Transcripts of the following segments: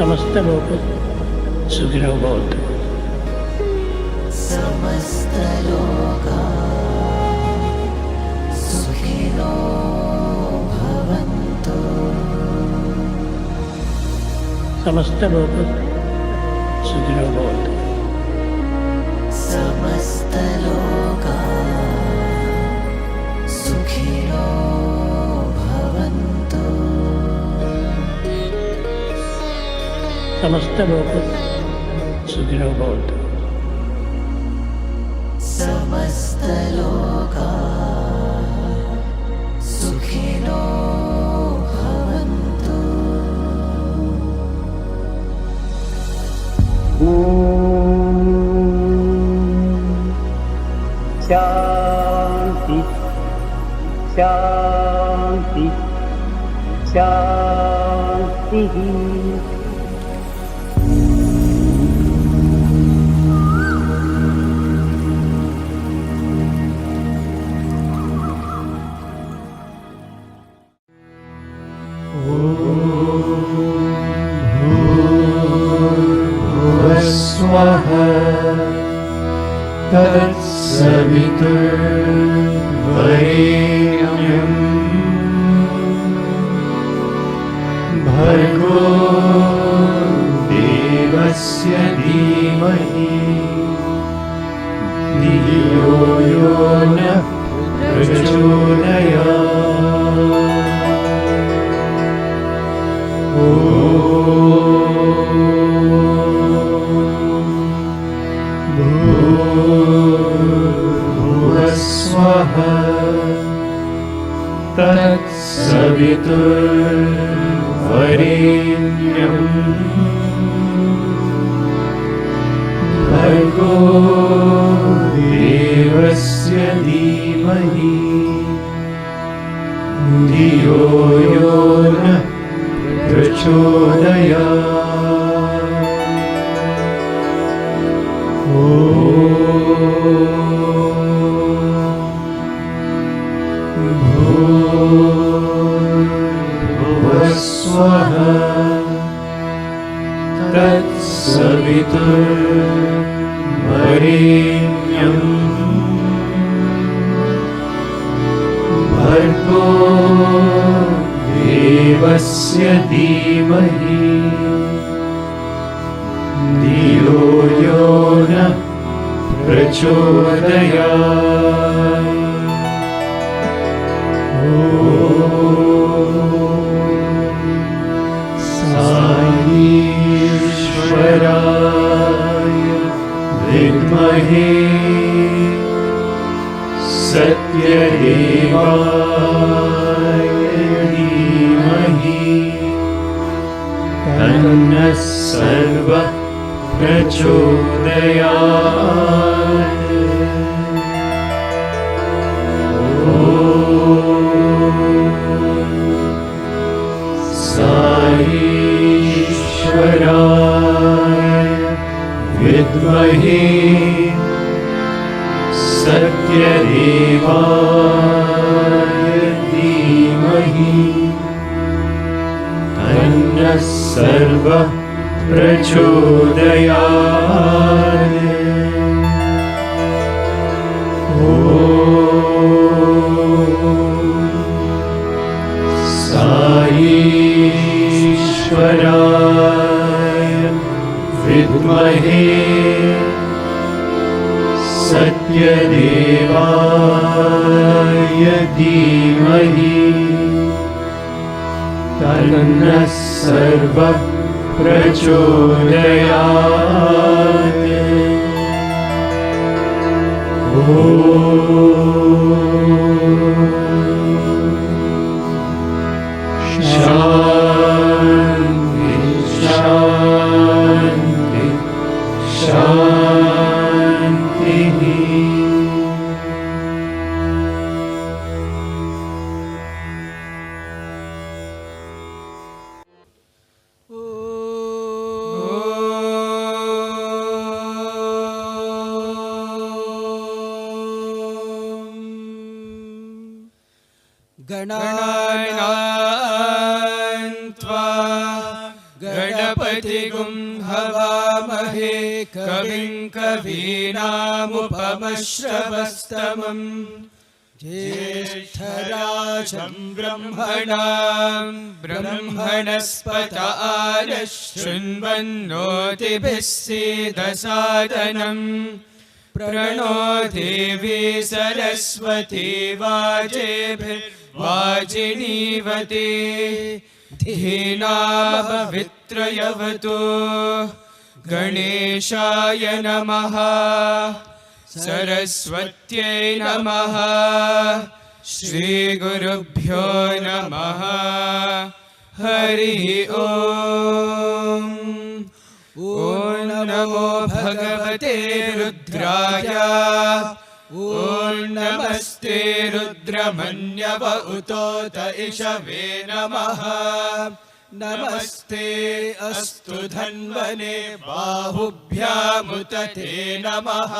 समस्त लोक सुखिनो भवन्तु। समस्त लोका सुखिनो भवन्तु। समस्त लोक सुखिनो भवन्तु। समस्त लोका सुखिनो भवन्तु। समस्त लोक सुखिनो भवन्तु। समस्त लोका सुखिनो भवन्तु। शांति शांति शांति। तत्सवितुर्वरेण्यं भर्गो देवस्य धीमहि धियो यो नः प्रचोदयात्। तत्सवितुर्वरेण्यं भर्गो देवस्य धीमहि धियो यो नः प्रचोदयात्। तत्सवितुर्वरेण्यं भर्गो देवस्य धीमहि धियो यो नः प्रचोदयात्। ईश्वराय विद्महे सत्यदेवाय धीमहि तन्नः सर्वः प्रचोदयात्। ईश्वराय विद्महे सत्यदेवाय धीमहि तन्नः सर्वः प्रचोदयात्। ईश्वराय विद्महे सत्यदेवाय धीमहि तन्नः सर्वः प्रचोदयात्। शान्ति शान्ति शान्तिः। गणानां त्वा गणपतिं गणपतिगुं हवामहे कविं कवीनामुपमश्रवस्तमम् ज्येष्ठराजं ब्रह्मणस्पत आनशृण्वन्नोतिभिः सीदसादनम् प्रणो देवी सरस्वती वाजेभिर्वाजिनीवती धीनामवित्रयवतु गणेशाय नमः सरस्वत्यै नमः श्रीगुरुभ्यो नमः हरि ओम् ॐ नमो भगवते रुद्राय ॐ नमस्ते रुद्रमन्यव उतोत इषवे नमः नमस्ते अस्तु धन्वने बाहुभ्यामुत ते नमः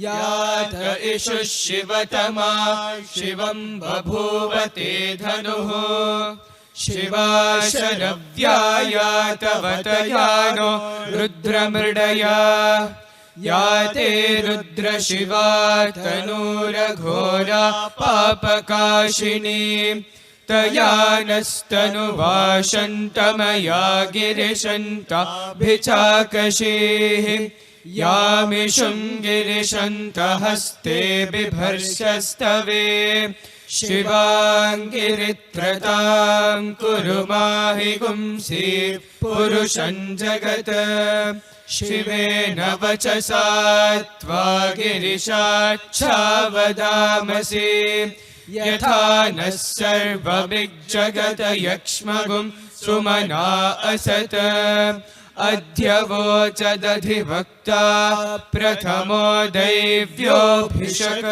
यात इषुः शिवतमा शिवं बभूव ते धनुः शिवा शरव्यायातवतयानो रुद्रमृडया याते रुद्रशिवा तनूरघोरा पापकाशिनी तया नस्तनुवाशन्तमया गिरिशन्ताभिचाकशीः यामिषुं गिरिशन्तहस्ते बिभर्षस्तवे शिवाङ्गिरित्रतां कुरु माहि गुंसि पुरुषं जगत् शिवेन वचसा त्वा गिरिशाच्छावदामसि यथा नः सर्वमिज्जगत यक्ष्मगुं सुमना असत् अद्य वोचदधिवक्ता प्रथमो दैव्योऽभिषक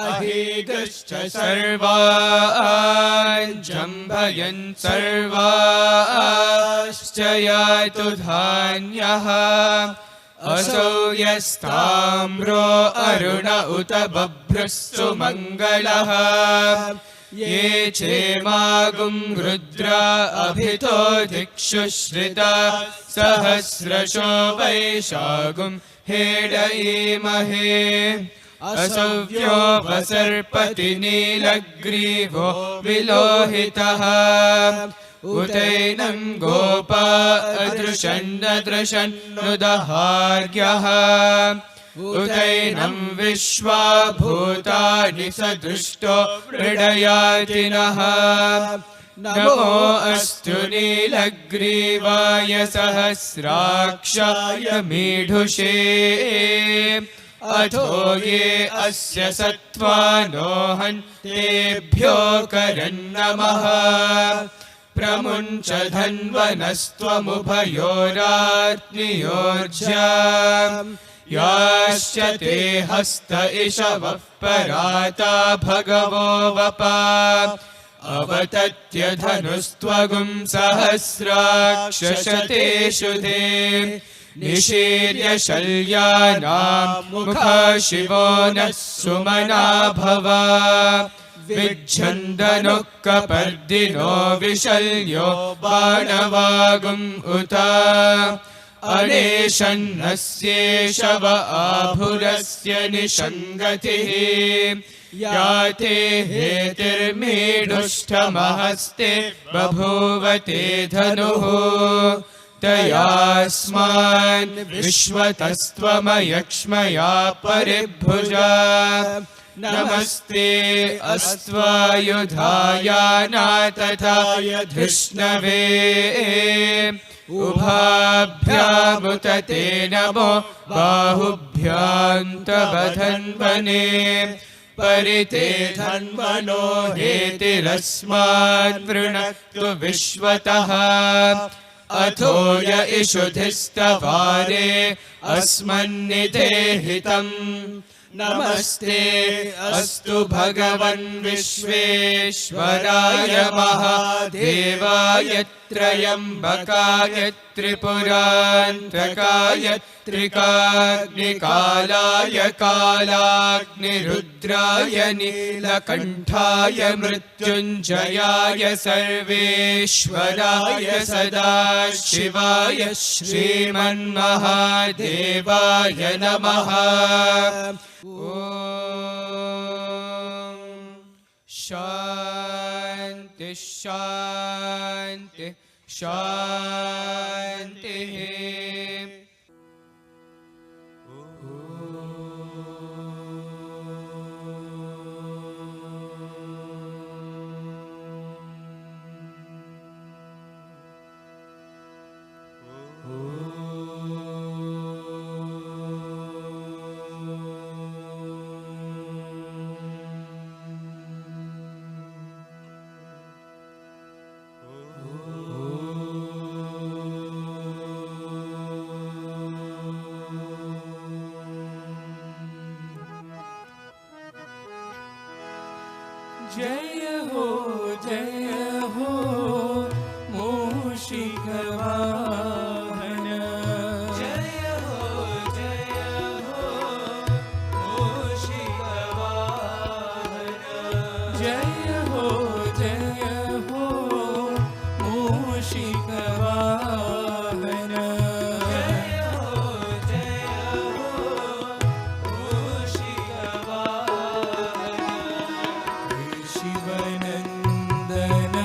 अहीगश्च सर्वान् जम्भयन् सर्वाश्च यातु धान्यः असौ यस्ताम्रो अरुण उत बभ्रुः मङ्गलः ये चेमागुं रुद्रा अभितो दिक्षु श्रिता सहस्रशो वैशागुं हेडयीमहे असव्यो वसर्पति नीलग्रीवो विलोहितः उतैनं गोपा अदृशन्नदृशन्नुदहार्यः उतैनं विश्वा भूतानि सदृष्टो मृडयातिनः नमो अस्तु नीलग्रीवाय सहस्राक्षाय मीढुषे अथो ये अस्य सत्त्वानो तेभ्यो करन्नमः प्रमुञ्च धन्वनस्त्वमुभयोरात्नियोर्जा याश्च ते हस्त इषवः पराता भगवो वपा अवतत्य धनुस्त्वगुं सहस्राक्षशतेषु ते निशीर्य शल्यानां मुखा शिवो नः सुमना भवा विच्छन्दनुः कपर्दिनो विशल्यो बाणवागुम् उत अनेशन्नस्येषव आभुरस्य निषङ्गतिः याते हेतिर्मीढुष्ठमहस्ते बभूवते धनुः तयास्मान् विश्वतस्त्वमयक्ष्मया परिभुजा नमस्ते अस्त्वायुधायानातथाय धृष्णवे उभाभ्यामुत ते नमो बाहुभ्यां तव धन्वने परिते धन्वनो हेतिरस्मान् वृणक्तु विश्वतः अथो य इषुधिस्तवारे अस्मन्निदेहितम् नमस्ते अस्तु भगवन् विश्वेश्वराय महादेवाय त्र्यम्बकाय त्रिपुरान्तकाय त्रिकाग्निकालाय कालाग्निरुद्राय नीलकण्ठाय मृत्युञ्जयाय सर्वेश्वराय सदाशिवाय श्रीमन्महादेवाय नमः। ॐ शान्ति शान्ति शान्तिः। जय हो मूषिक वाहन। जय हो मूषिक वाहन। जय हो मूषिक वाहन। जय हो मूषिक वाहन। शिवनन्दन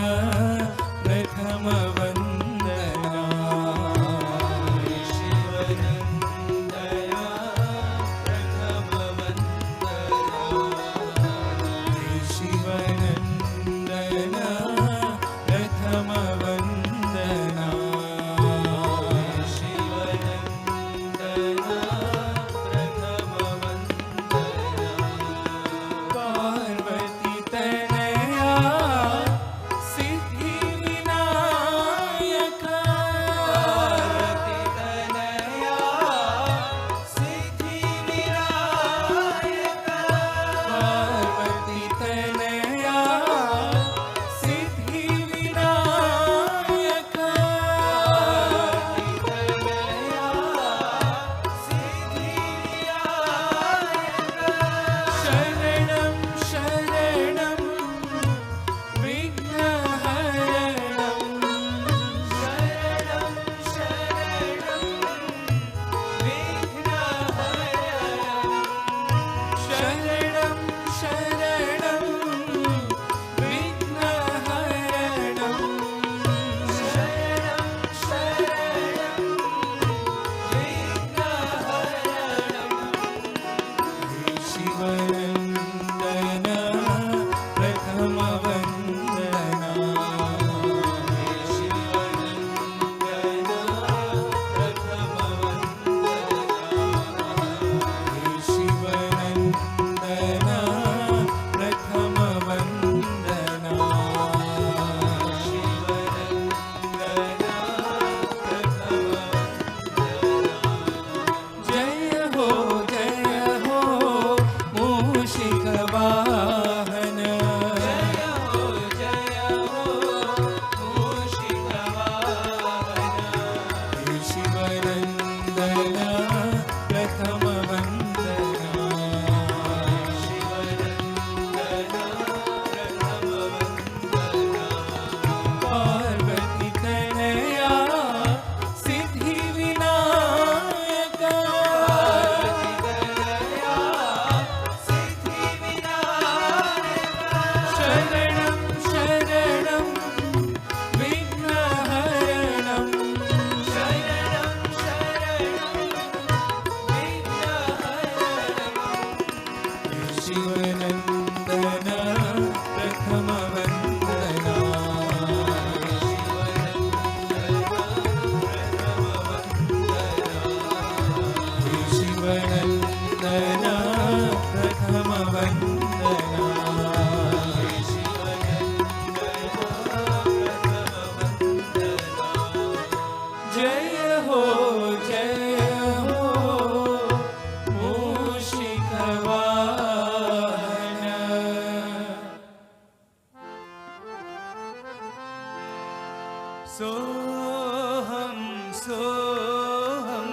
सोहम सोहम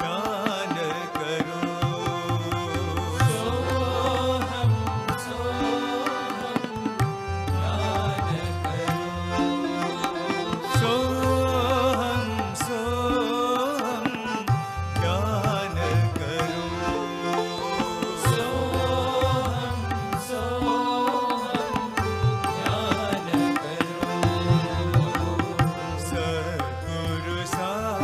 ध्यान करो सोहम सोहम ध्यान करो सोहम सोहम ध्यान करो सोहम सोहम ध्यान करो सद्गुरु साहिब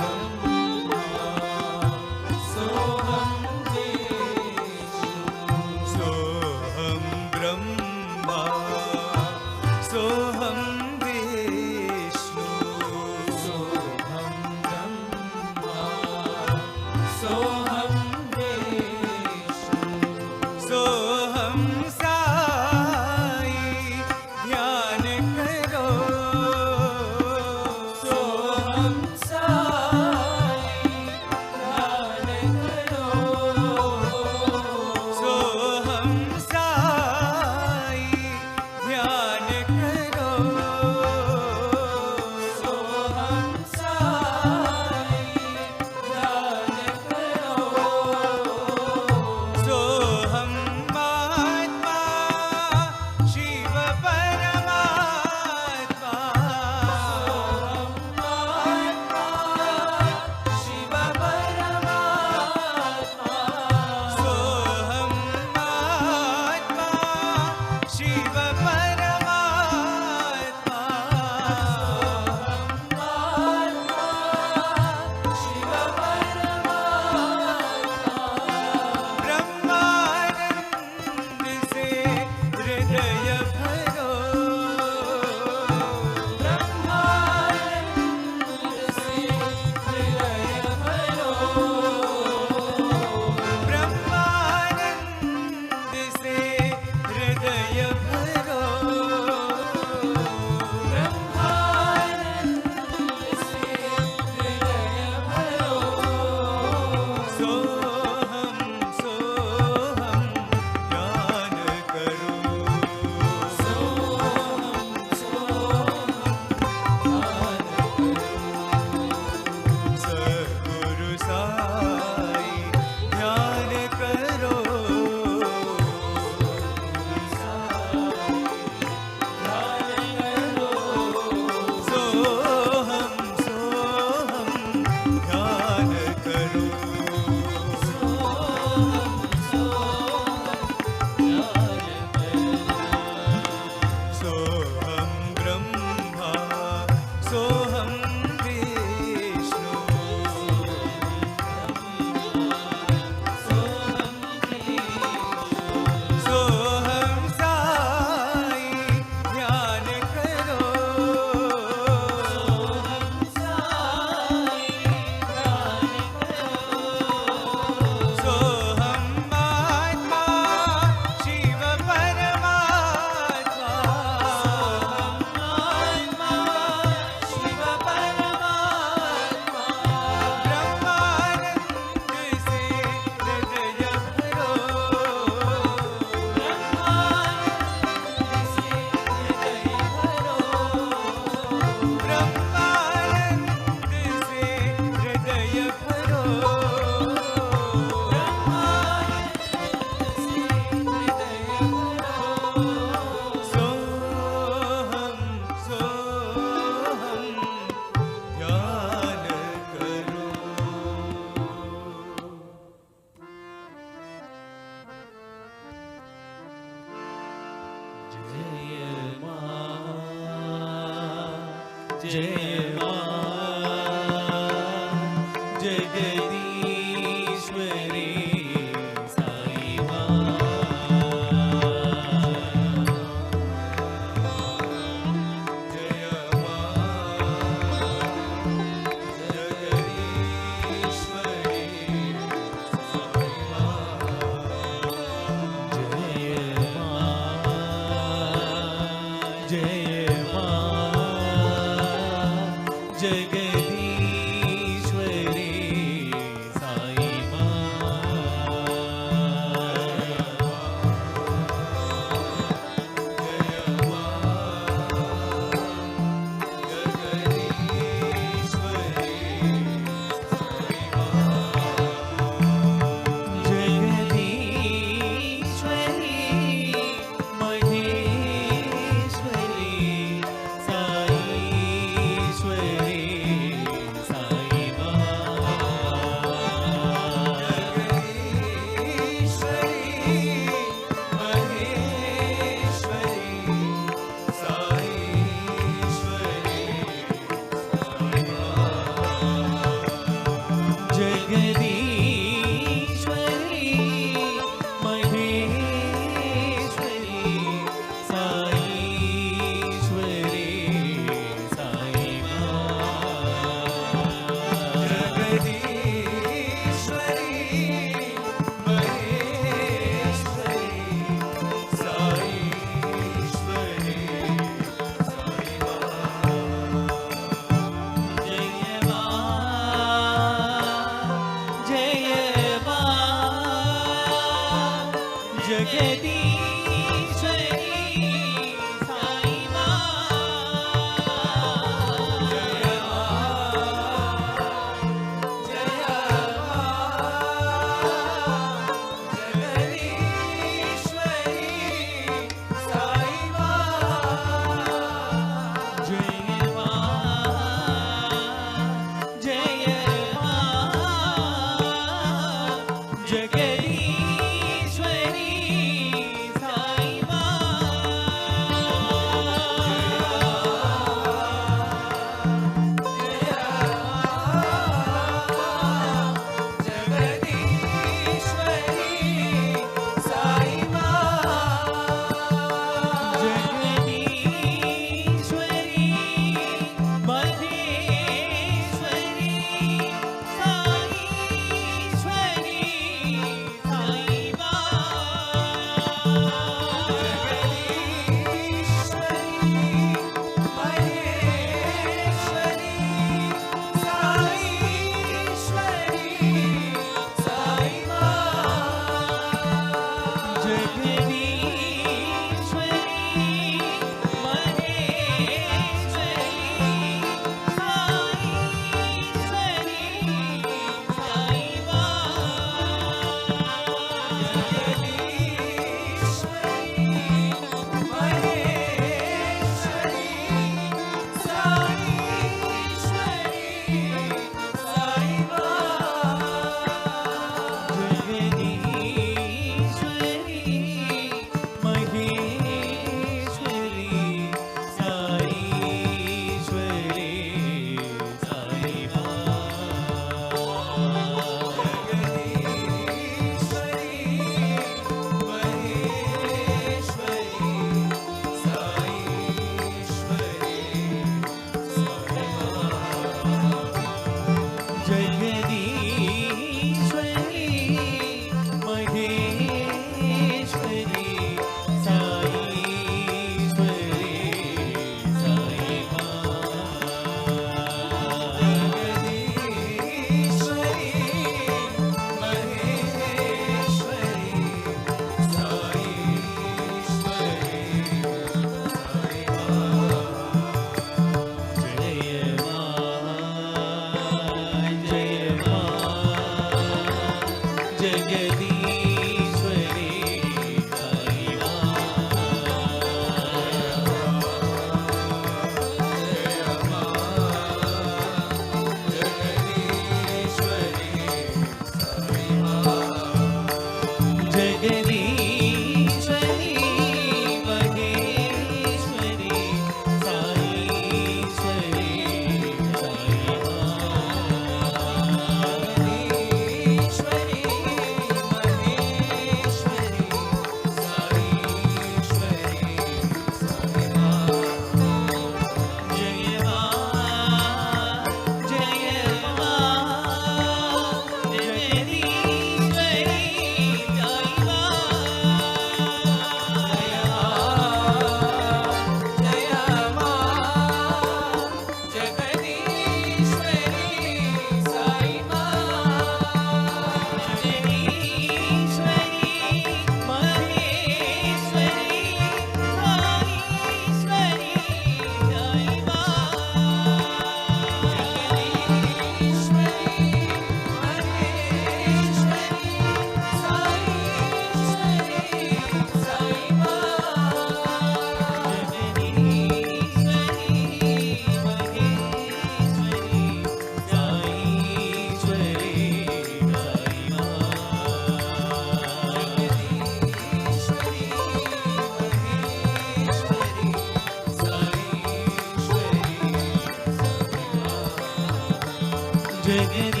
जय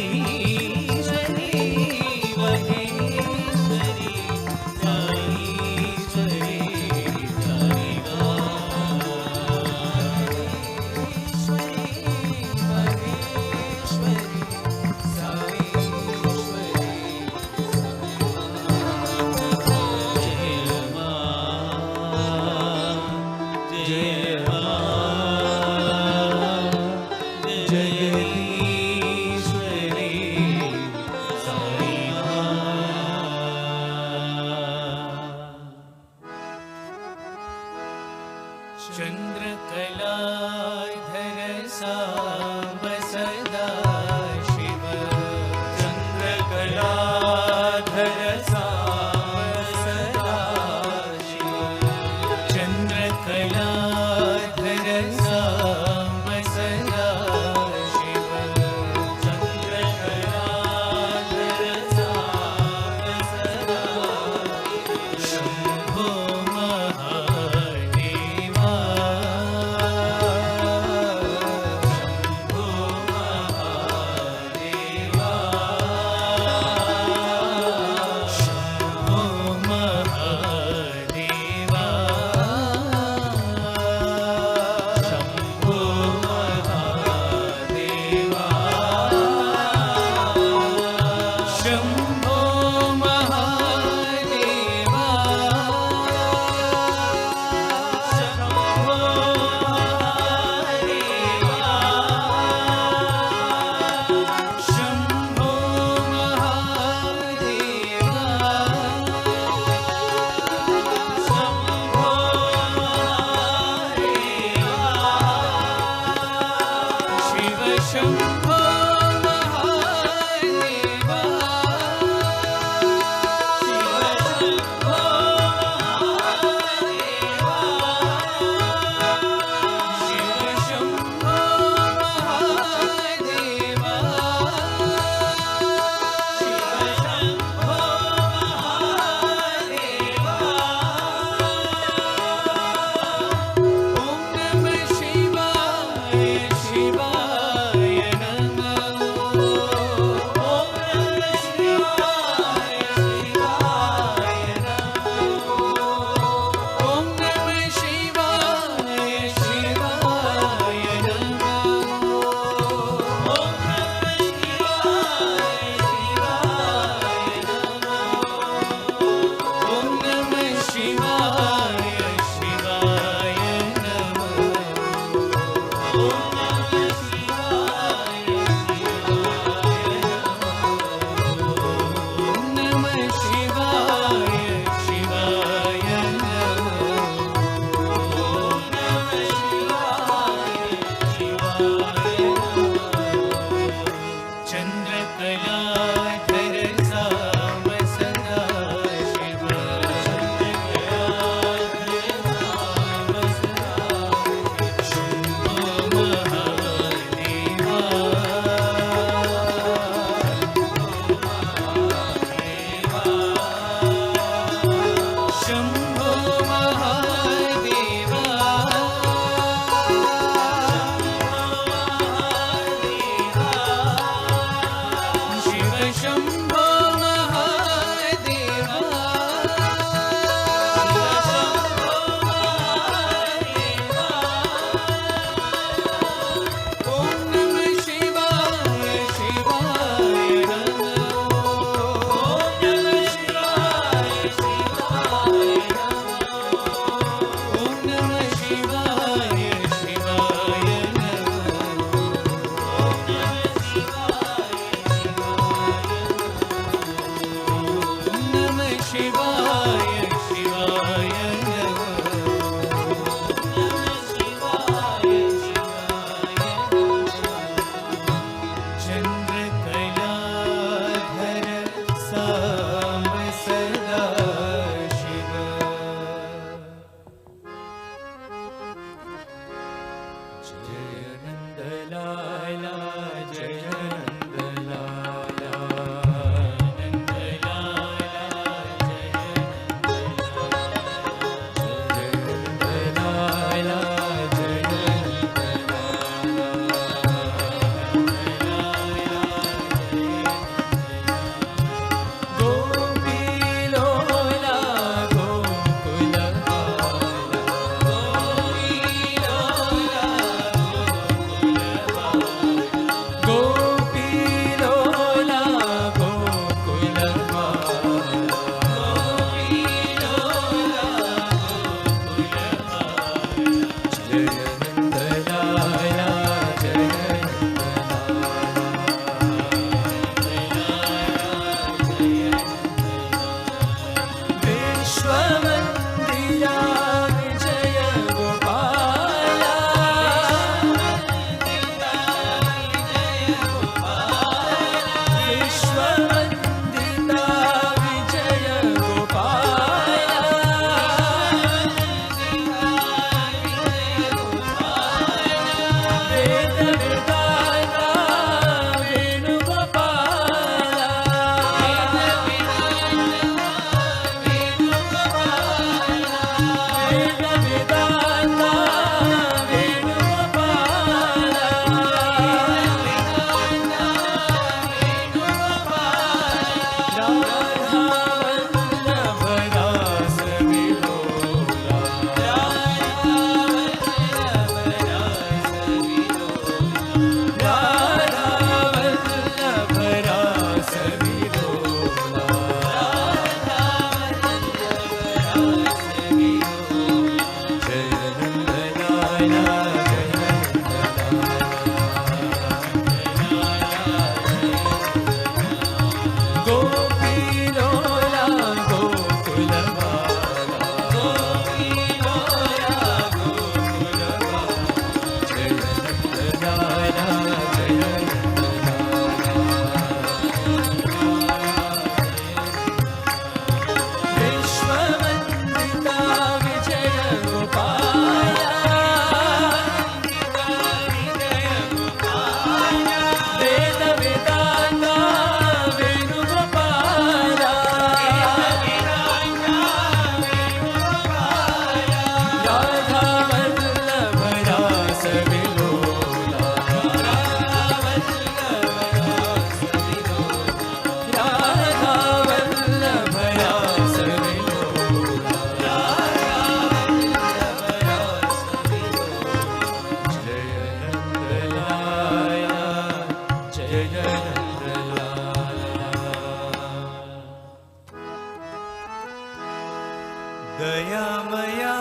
दयामया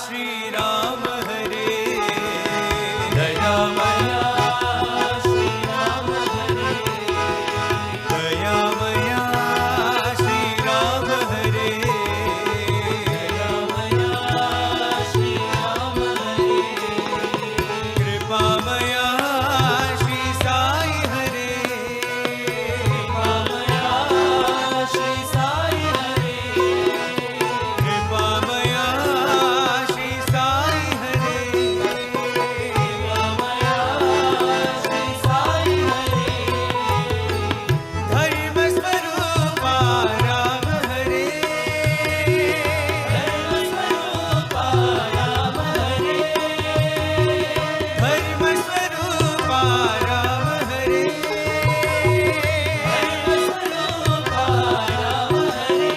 श्री राम हरे दयामया श्री राम हरे दयामया श्री राम हरे दयामया श्री राम हरे कृपामया श्री साई हरे कृपामया श्री साई हरे कृपामया श्री साई हरे कृपामया श्री साई हरे धर्म स्वरूपा राम हरे धर्म स्वरूपा राम हरे धर्म स्वरूपा राम हरे धर्म स्वरूपा राम हरे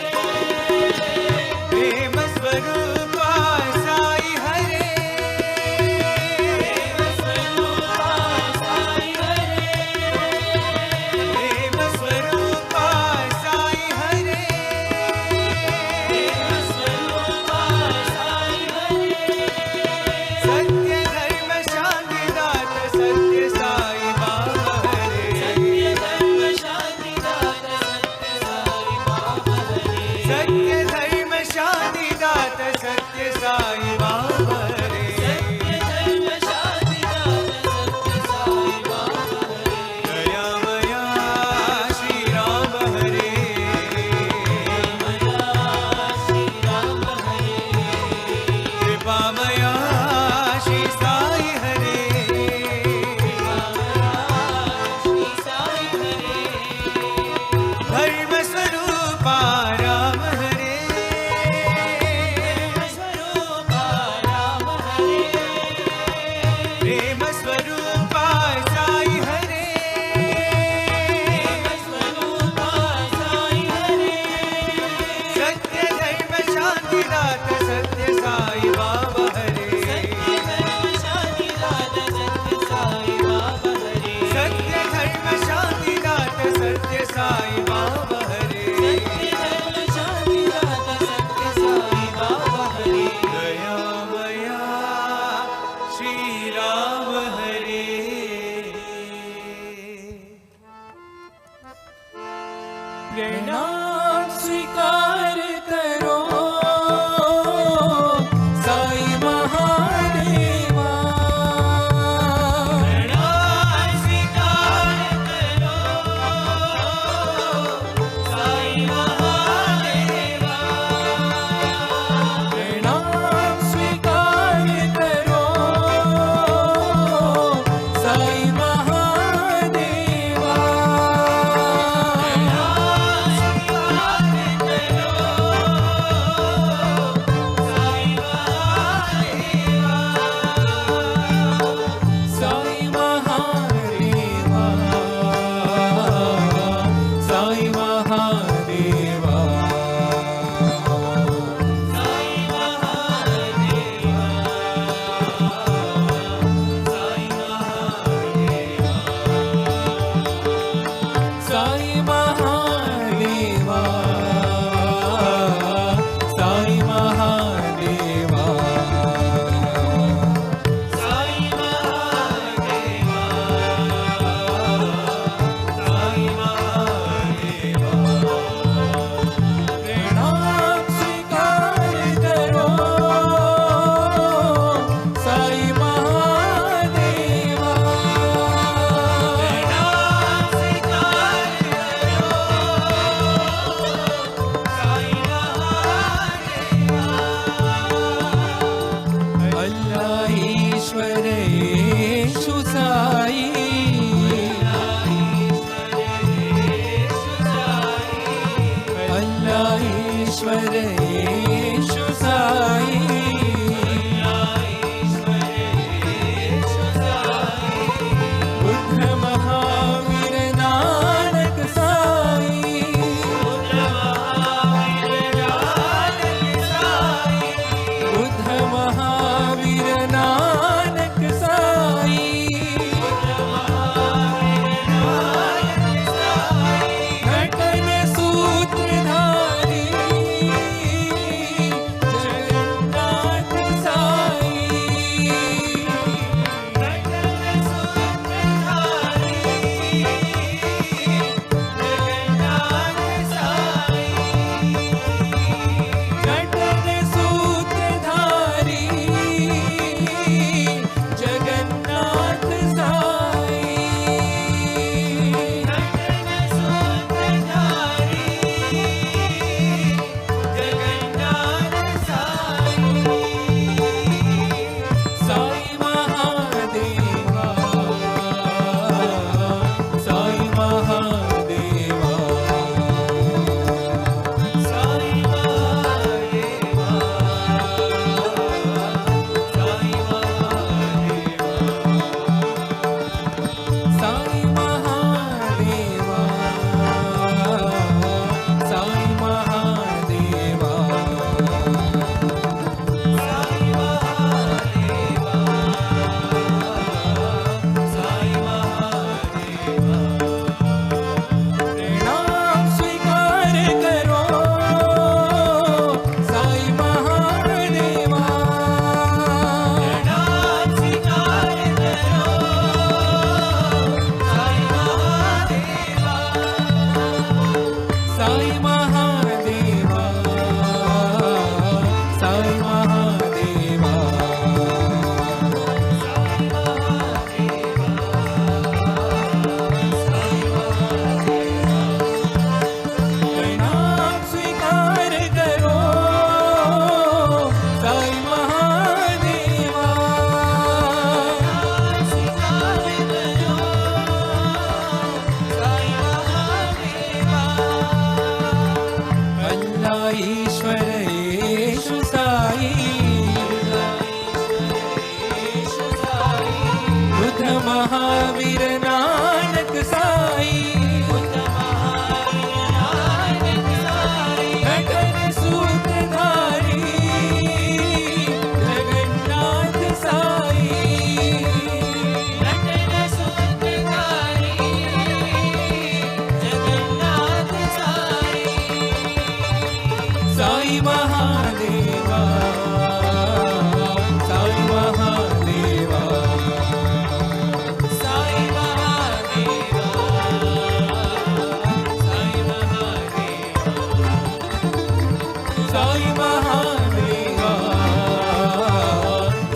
प्रेम स्वरूपा साई हरे प्रेम स्वरूपा साई हरे प्रेम स्वरूपा साई हरे प्रेम स्वरूपा साई हरे सत्य धर्म शांति दात सत्य साई बाबा हरे सत्य धर्म शांति दात सत्य साई बाबा हरे सत्य धर्म शांति दात सत्य साई बाबा हरे सत्य धर्म शांति दात सत्य साई बाबा हरे दयामया श्री राम हरे दयामया श्री राम हरे कृपामया श्री साई हरे कृपामया श्री साई हरे धर्म स्वरूपा राम हरे धर्म स्वरूपा राम हरे प्रेम स्वरूपा साई हरे प्रेम स्वरूपा साई हरे सत्य धर्म शांति दात सत्य साई बाबा हरे सत्य धर्म शांति दात सत्य साई बाबा हरे सत्य धर्म शांति दात सत्य साई बाबा हरे सत्य धर्म शांति दात सत्य साई बाबा हरे दयामया श्री राम हरे प्रणाम स्वीकार करो साई महादेवा प्रणाम स्वीकार करो साई महादेवा प्रणाम स्वीकार करो साई महादेवा साई महादेवा साई महादेवा साई महादेवा साई महादेवा साई महादेवा साई महादेवा साई महादेवा साई महादेवा प्रणाम स्वीकार करो साई महादेवा प्रणाम स्वीकार करो साई महादेवा अल्लाह ईश्वर येशु साई अल्लाह ईश्वर येशु साई बुद्ध महावीर नानक साई बुद्ध महावीर नानक साई घटन सूत्रधारी ईश्वरेषु साई बुद्ध महावीर नानक साई घटन सूत्रधारी जगन्नाथ साई साई महादेवा साई महादेवा साई महादेवा साई महादेवा साई महादेवा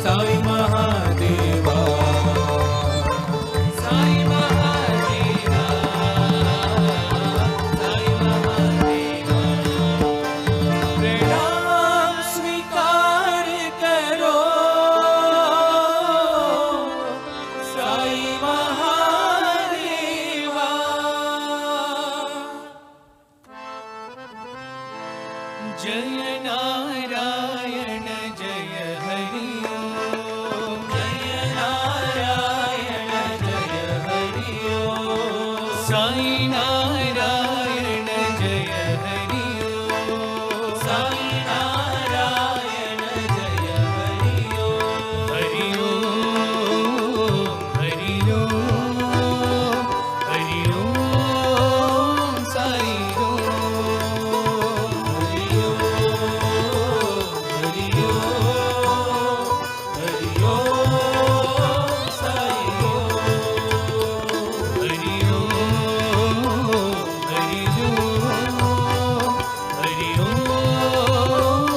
साई महादेवा साई महादेवा साई महादेवा प्रणाम स्वीकार करो साई महादेवा जय नारायण जय हरि ओम जय नारायण जय हरि ओम साई नारायण जय हरि ओम साई नारायण जय हरि ओम हरि ओम हरि ओम हरि ओम साई ओम हरि ओम हरि ओम हरि ओम साई ओम हरि ओम हरि ओम हरि ओम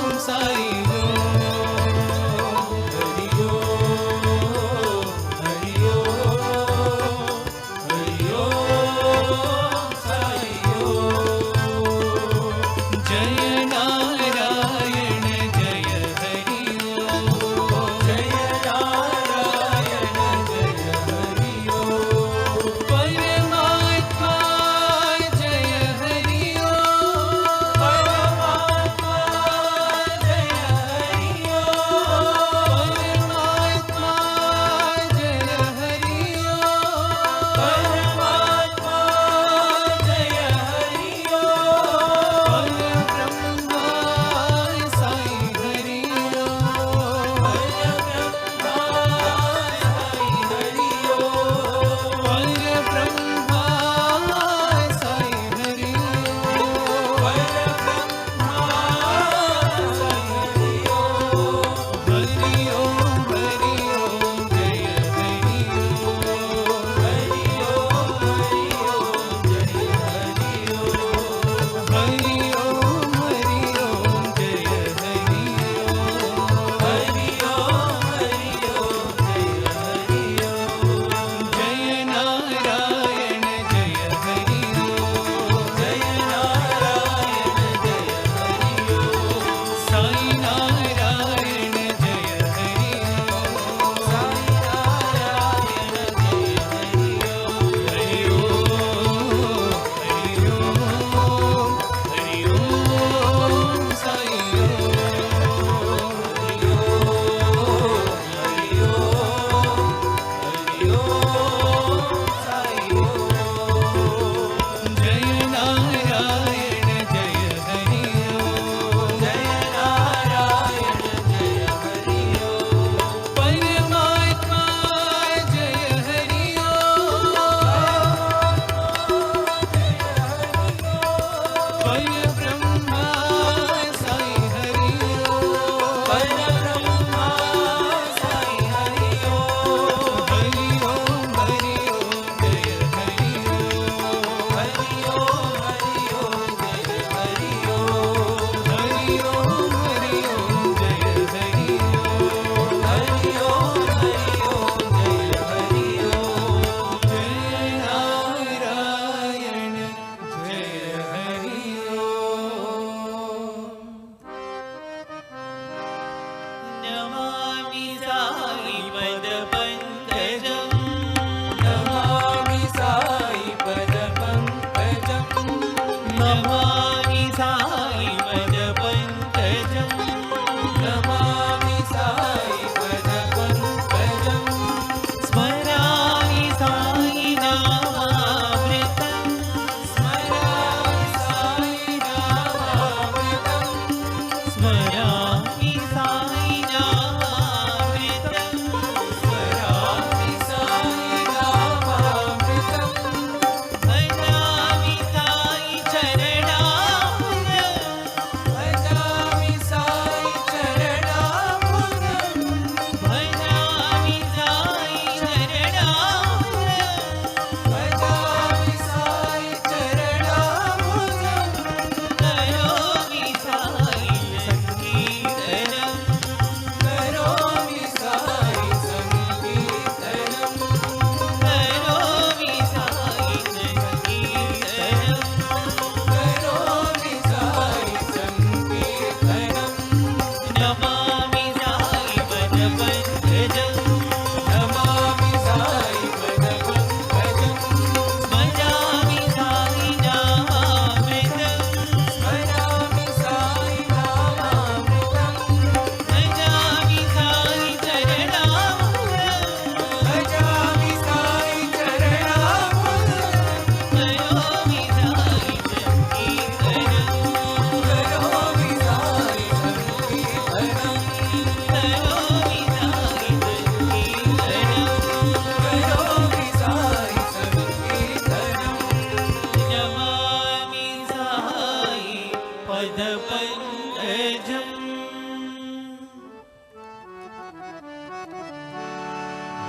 पंकजम्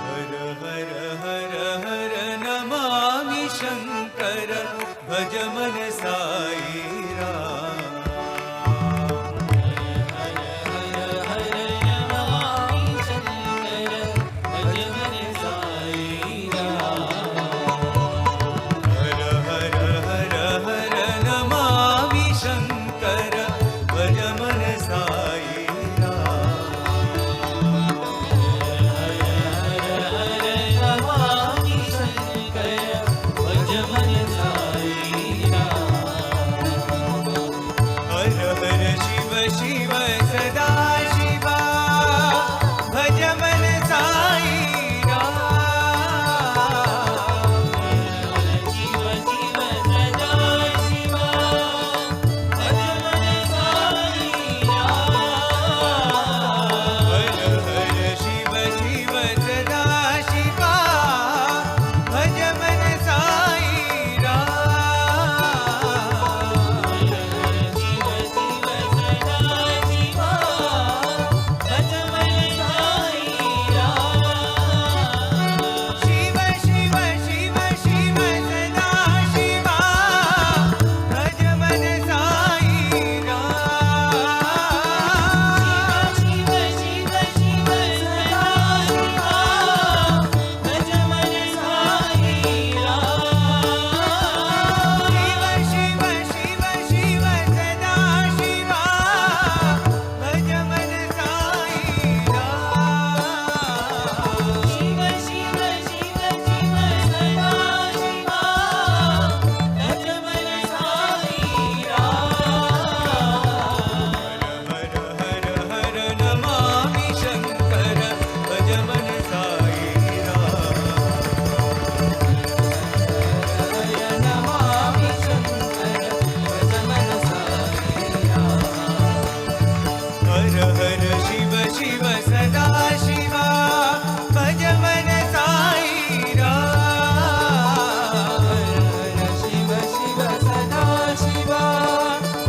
हर हर हर हर नमामि शंकर भज मन साई राम हर हर हर नमामि शंकर भज मन साई राम हर हर हर हर नमामि शंकर भज मन साई शिव सदा शिवा भज मन साई राम शिव शिव सदा शिवा भज मन साई राम हर हर शिव शिव सदा शिवा भज मन साई राम शिव शिव सदा शिवा भज मन साई राम शिव शिव शिव शिव सदा शिवा भज मन साई राम शिव शिव शिव सदा शिवा भज मन साई राम शिव शिव शिव सदा शिवा भज मन साई राम शिव शिव शिव शिव सदा शिवा भज मन साई राम हर हर हर नमामि शंकर भज मन साई राम नमामि शंकर भज मन साई राम हर हर शिव शिव सदा शिवा भज मन साई राम हर शिव शिव सदा शिवा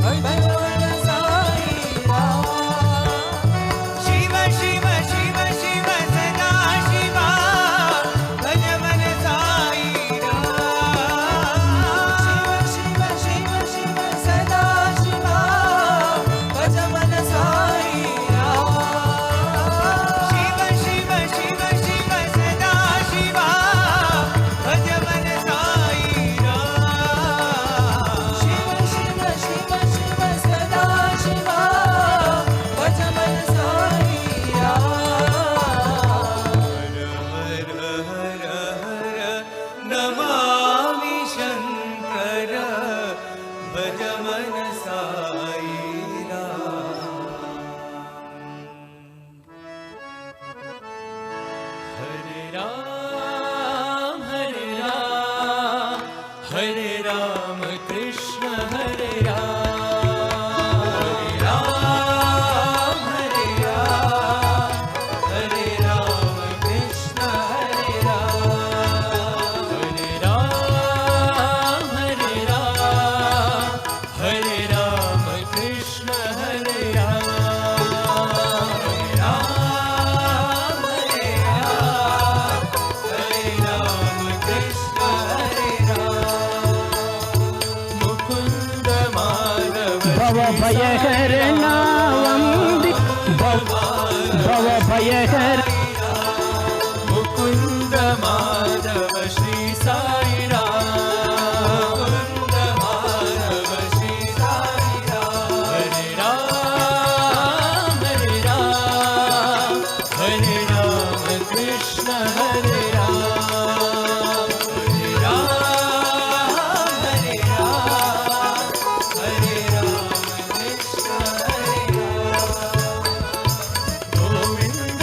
भज मन साई राम शिव शिव शिव शिव सदा शिवा भज मन साई राम शिव शिव शिव सदा शिवा भज मन साई राम शिव शिव शिव शिव सदा शिवा भज मन साई राम शिव शिव शिव शिव सदा शिवा भज मन साई राम हर हर हर नमामि शंकर भज मन साई राम हरे राम कृष्ण हरे राम हरे राम कृष्ण हरे राम हरे राम कृष्ण हरे मुकुंद माधव भव भयहरणा वंदि भव भयहर मुकुंद माधव श्री साई राम मुकुंद माधव श्री साई राम हरे राम कृष्ण हरे राम हरे राम कृष्ण हरे Ram Govind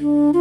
Loving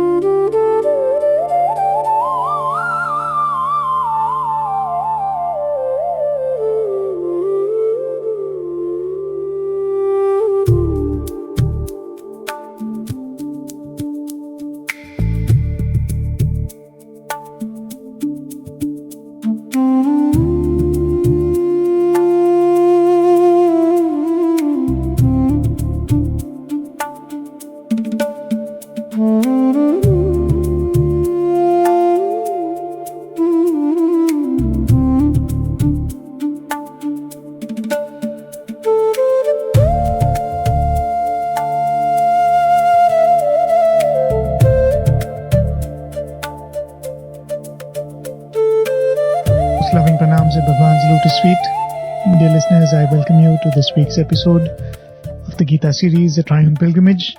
pranams at Bhagwan's lotus feet. Dear listeners, I welcome you to this week's episode of the Gita series, A Triune Pilgrimage.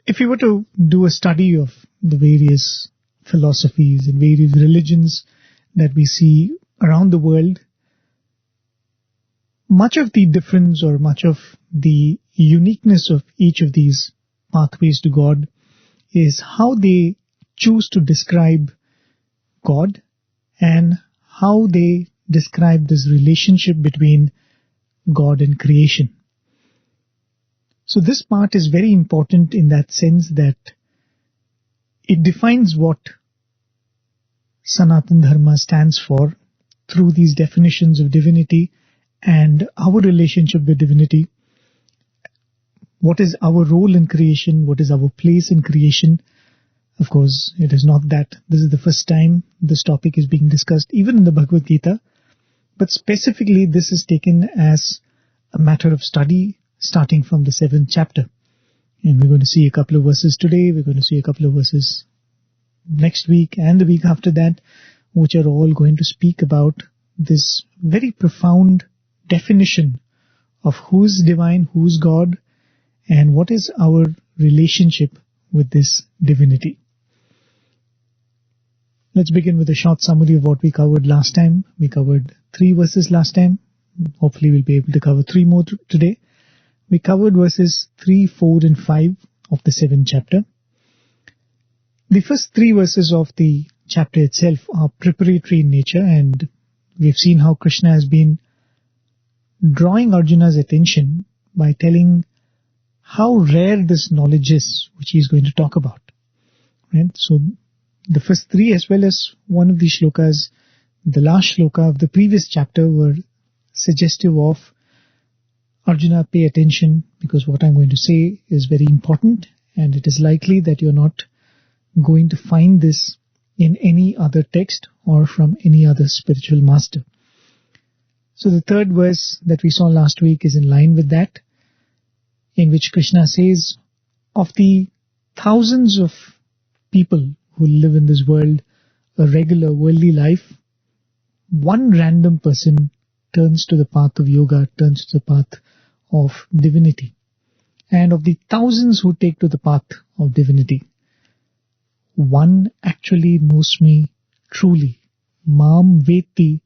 If you were to do a study of the various philosophies and various religions that we see around the world, much of the difference or much of the uniqueness of each of these pathways to God is how they choose to describe God and how they describe this relationship between God and creation. So this part is very important in that sense that it defines what Sanatana Dharma stands for through these definitions of divinity and our relationship with divinity. What is our role in creation? What is our place in creation? Of course, it is not that this is the first time this topic is being discussed, even in the Bhagavad Gita, but specifically this is taken as a matter of study starting from the 7th chapter. And we're going to see a couple of verses today, we're going to see a couple of verses next week and the week after that, which are all going to speak about this very profound definition of who's divine, who's God, and what is our relationship with this divinity. Let's begin with a short summary of what we covered last time. We covered 3 verses last time. Hopefully we'll be able to cover 3 more today. We covered verses 3, 4 and 5 of the 7th chapter. The first 3 verses of the chapter itself are preparatory in nature, and we've seen how Krishna has been drawing Arjuna's attention by telling how rare this knowledge is, which he is going to talk about. Right? So the first 3 as well as one of the shlokas, the last shloka of the previous chapter, were suggestive of Arjuna, pay attention, because what I'm going to say is very important and it is likely that you're not going to find this in any other text or from any other spiritual master. So the 3rd verse that we saw last week is in line with that, in which Krishna says, of the thousands of people who live in this world, a regular worldly life, one random person turns to the path of yoga, turns to the path of divinity. And of the thousands who take to the path of divinity, one actually knows me truly. Mam veti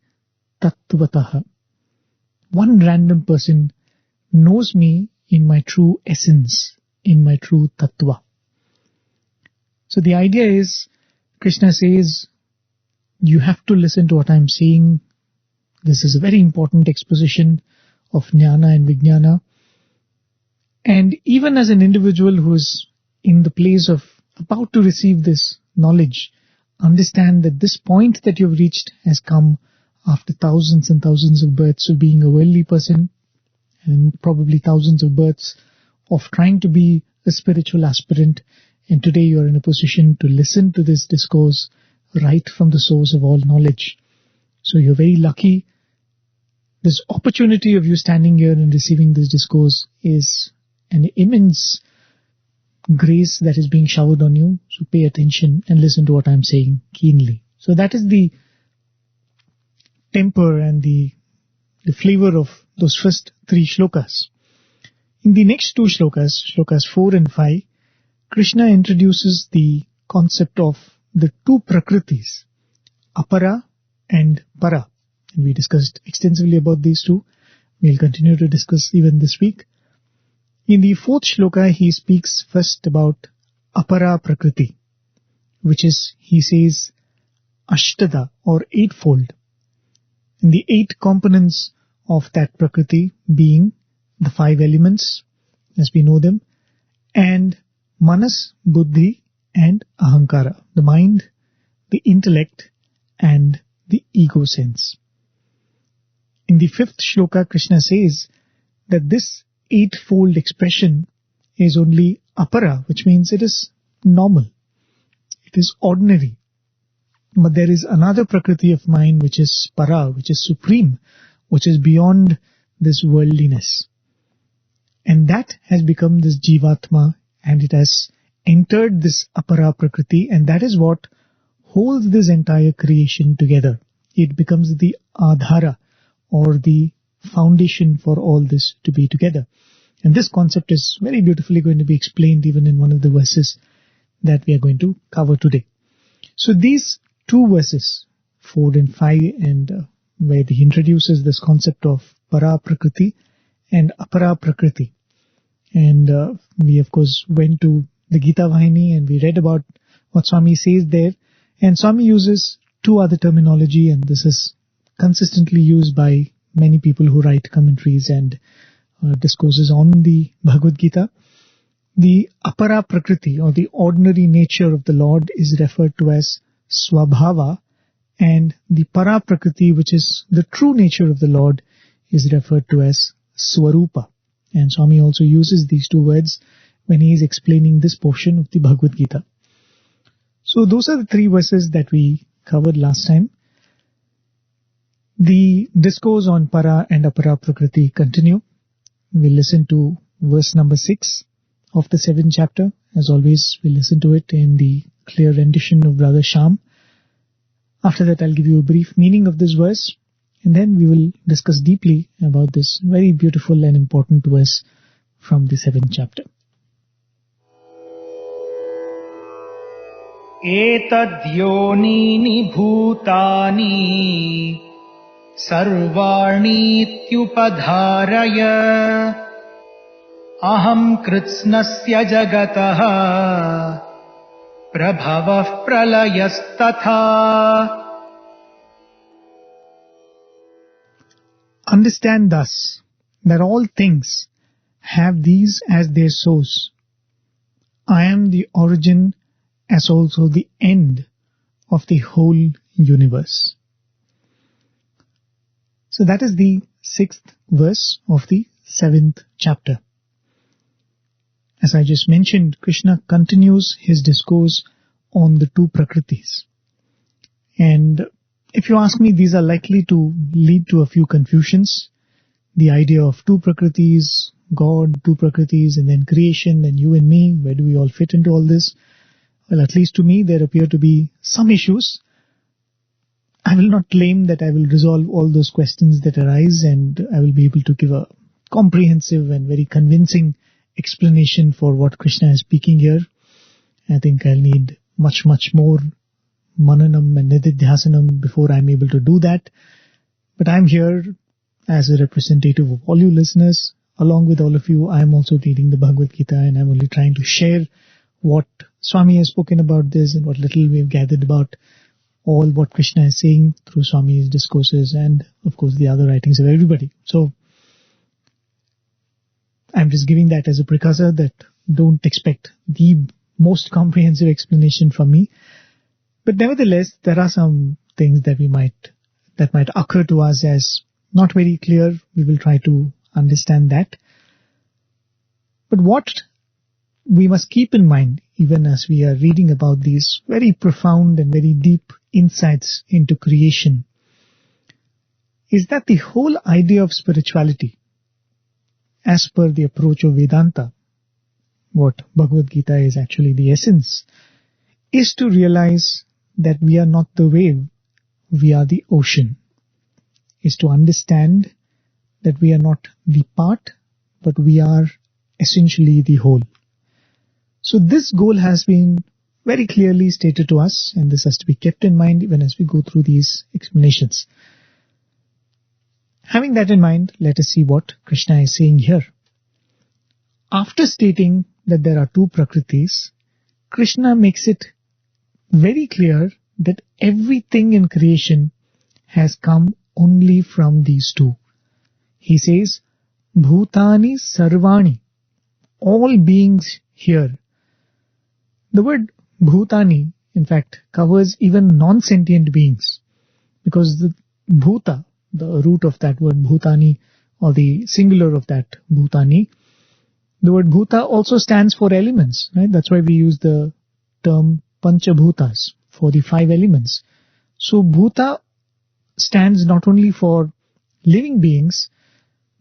tattvataha. One random person knows me in my true essence, in my true tattva. So the idea is, Krishna says, you have to listen to what I'm saying. This is a very important exposition of jnana and vijnana. And even as an individual who is in the place of about to receive this knowledge, understand that this point that you've reached has come after thousands and thousands of births of being a worldly person, and probably thousands of births of trying to be a spiritual aspirant. And today you are in a position to listen to this discourse right from the source of all knowledge. So you're very lucky. This opportunity of you standing here and receiving this discourse is an immense grace that is being showered on you. So pay attention and listen to what I'm saying keenly. So that is the temper and the flavor of those first 3 shlokas. In the next 2 shlokas, shlokas 4 and 5, Krishna introduces the concept of the 2 prakritis, apara and para. And we discussed extensively about these 2. We'll continue to discuss even this week. In the 4th shloka, he speaks first about apara prakriti, which is, he says, ashtada or eightfold. And the 8 components of that prakriti being the 5 elements as we know them, and manas, buddhi and ahankara, the mind, the intellect and the ego sense. In the 5th shloka, Krishna says that this 8-fold expression is only apara, which means it is normal, it is ordinary. But there is another prakriti of mind which is para, which is supreme, which is beyond this worldliness. And that has become this jivatma, and it has entered this apara prakriti, and that is what holds this entire creation together. It becomes the adhara, or the foundation for all this to be together. And this concept is very beautifully going to be explained even in one of the verses that we are going to cover today. So these 2 verses, 4 and 5, and where he introduces this concept of para prakriti and apara prakriti. And we of course went to the Gita Vahini and we read about what Swami says there. And Swami uses 2 other terminology, and this is consistently used by many people who write commentaries and discourses on the Bhagavad Gita. The apara prakriti, or the ordinary nature of the Lord, is referred to as swabhava, and the para prakriti, which is the true nature of the Lord, is referred to as swarupa. And Swami also uses these 2 words when he is explaining this portion of the Bhagavad Gita. So those are the 3 verses that we covered last time. The discourse on para and apara prakriti continue. We'll listen to verse number 6 of the 7th chapter. As always, we'll listen to it in the clear rendition of Brother Shyam. After that, I'll give you a brief meaning of this verse, and then we will discuss deeply about this very beautiful and important verse from the 7th chapter. एतद्योनीनि भूतानि सर्वाणीत्युपधारय अहं कृत्स्नस्य जगतः प्रभवः प्रलयस्तथा. Understand thus that all things have these as their source. I am the origin as also the end of the whole universe. So that is the 6th verse of the 7th chapter. As I just mentioned, Krishna continues his discourse on the 2 prakritis. And if you ask me, these are likely to lead to a few confusions. The idea of 2 prakritis, God, 2 prakritis, and then creation, and you and me, where do we all fit into all this? Well, at least to me, there appear to be some issues. I will not claim that I will resolve all those questions that arise, and I will be able to give a comprehensive and very convincing explanation for what Krishna is speaking here. I think I'll need much more mananam and nididhyasanam before I'm able to do that. But I'm here as a representative of all you listeners. Along with all of you, I'm also reading the Bhagavad Gita, and I'm only trying to share what Swami has spoken about this and what little we've gathered about all what Krishna is saying through Swami's discourses and, of course, the other writings of everybody. So, I'm just giving that as a precursor, that don't expect the most comprehensive explanation from me. But nevertheless, there are some things that might occur to us as not very clear. We will try to understand that. But what we must keep in mind, even as we are reading about these very profound and very deep insights into creation, is that the whole idea of spirituality, as per the approach of Vedanta, what Bhagavad Gita is actually the essence, is to realize that we are not the wave, we are the ocean. Is to understand that we are not the part, but we are essentially the whole. So this goal has been very clearly stated to us, and this has to be kept in mind even as we go through these explanations. Having that in mind, let us see what Krishna is saying here. After stating that there are 2 prakritis, Krishna makes it very clear that everything in creation has come only from these two. He says, Bhutani Sarvani, all beings here. The word Bhutani, in fact, covers even non-sentient beings, because the Bhuta, the root of that word Bhutani, or the singular of that Bhutani, the word Bhuta also stands for elements, right? That's why we use the term Panchabhutas for the 5 elements. So Bhuta stands not only for living beings,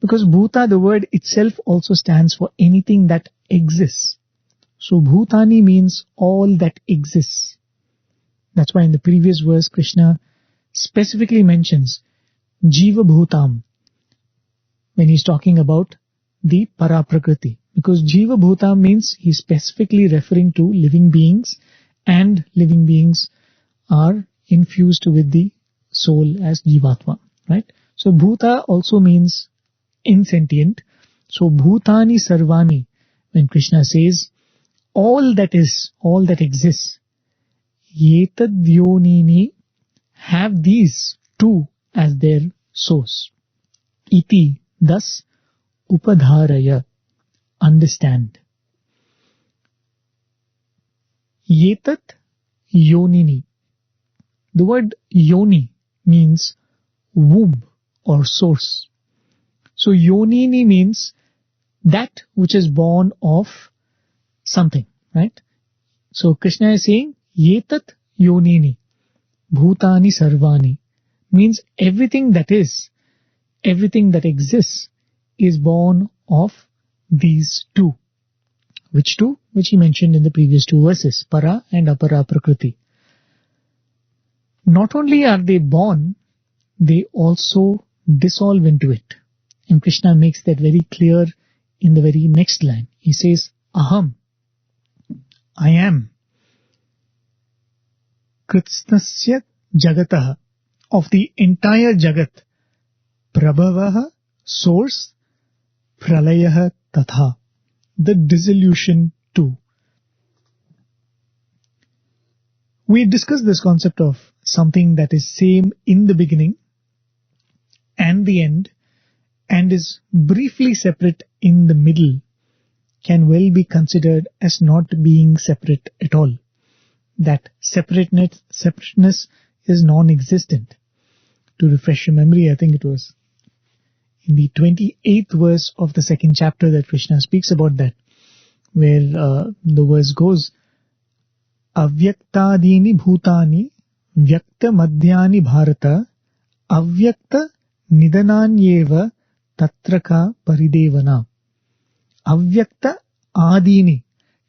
because Bhuta, the word itself, also stands for anything that exists. So Bhutani means all that exists. That's why in the previous verse Krishna specifically mentions Jiva Bhutam when he's talking about the Paraprakriti. Because Jiva Bhutam means he's specifically referring to living beings, and living beings are infused with the soul as Jivatma, right? So Bhuta also means insentient. So Bhutani Sarvani, when Krishna says all that is, all that exists, Yetad Yonini, have these two as their source. Iti, thus, Upadharaya, understand. Yetat Yonini. The word Yoni means womb or source. So Yonini means that which is born of something, right? So Krishna is saying Yetat Yonini, Bhutani Sarvani, means everything that is, everything that exists is born of these two. Which two? Which he mentioned in the previous 2 verses, Para and Apara Prakriti. Not only are they born, they also dissolve into it. And Krishna makes that very clear in the very next line. He says, Aham, I am, Kritsnasya Jagataha, of the entire Jagat, Prabhavaha, source, Pralayaha Tatha, the dissolution too. We discussed this concept of something that is same in the beginning and the end, and is briefly separate in the middle, can well be considered as not being separate at all. That separateness is non-existent. To refresh your memory, I think it was in the 28th verse of the 2nd chapter that Krishna speaks about that, where the verse goes, Avyaktadini bhutani vyakta madhyani bharata avyakta nidananyeva tatraka paridevana. Avyakta adini,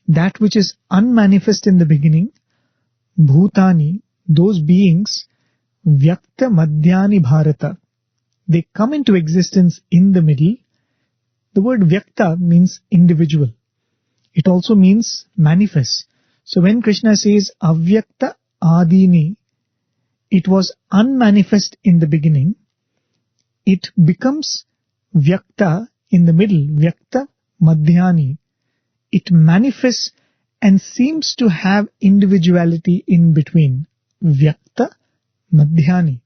that which is unmanifest in the beginning, bhutani, those beings, vyakta madhyani bharata, they come into existence in the middle. The word vyakta means individual. It also means manifest. So when Krishna says avyakta adini, it was unmanifest in the beginning, it becomes vyakta in the middle, vyakta madhyani. It manifests and seems to have individuality in between, vyakta madhyani.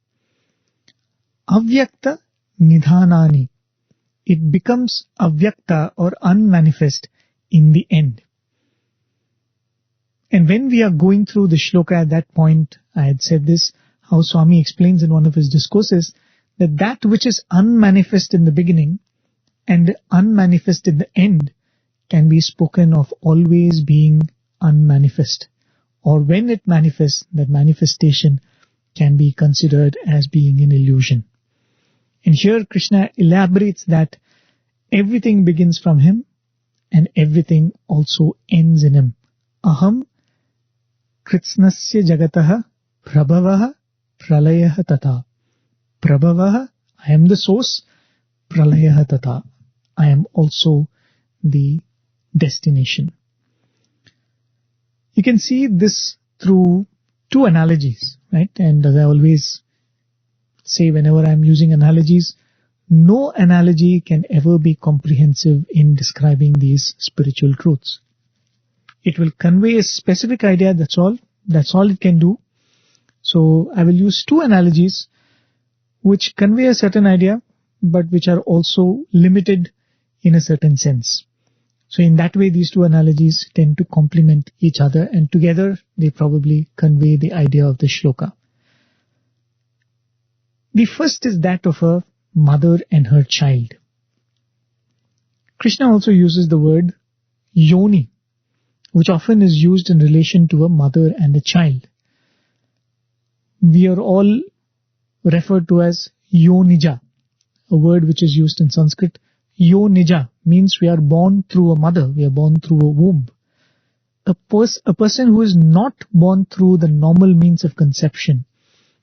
Avyakta nidhanani. It becomes avyakta or unmanifest in the end. And when we are going through the shloka at that point, I had said this, how Swami explains in one of his discourses, that which is unmanifest in the beginning and unmanifest in the end can be spoken of always being unmanifest. Or when it manifests, that manifestation can be considered as being an illusion. And here Krishna elaborates that everything begins from him and everything also ends in him. Aham kritsnasya jagataha prabhavaha pralayaha tata. Prabhavaha, I am the source. Pralayaha tata, I am also the destination. You can see this through 2 analogies, right? And as I always say whenever I am using analogies, no analogy can ever be comprehensive in describing these spiritual truths. It will convey a specific idea, that's all. That's all it can do. So I will use two analogies which convey a certain idea, but which are also limited in a certain sense. So in that way, these two analogies tend to complement each other, and together they probably convey the idea of the shloka. The first is that of a mother and her child. Krishna also uses the word yoni, which often is used in relation to a mother and a child. We are all referred to as yonija, a word which is used in Sanskrit. Yonija means we are born through a mother, we are born through a womb. A person who is not born through the normal means of conception,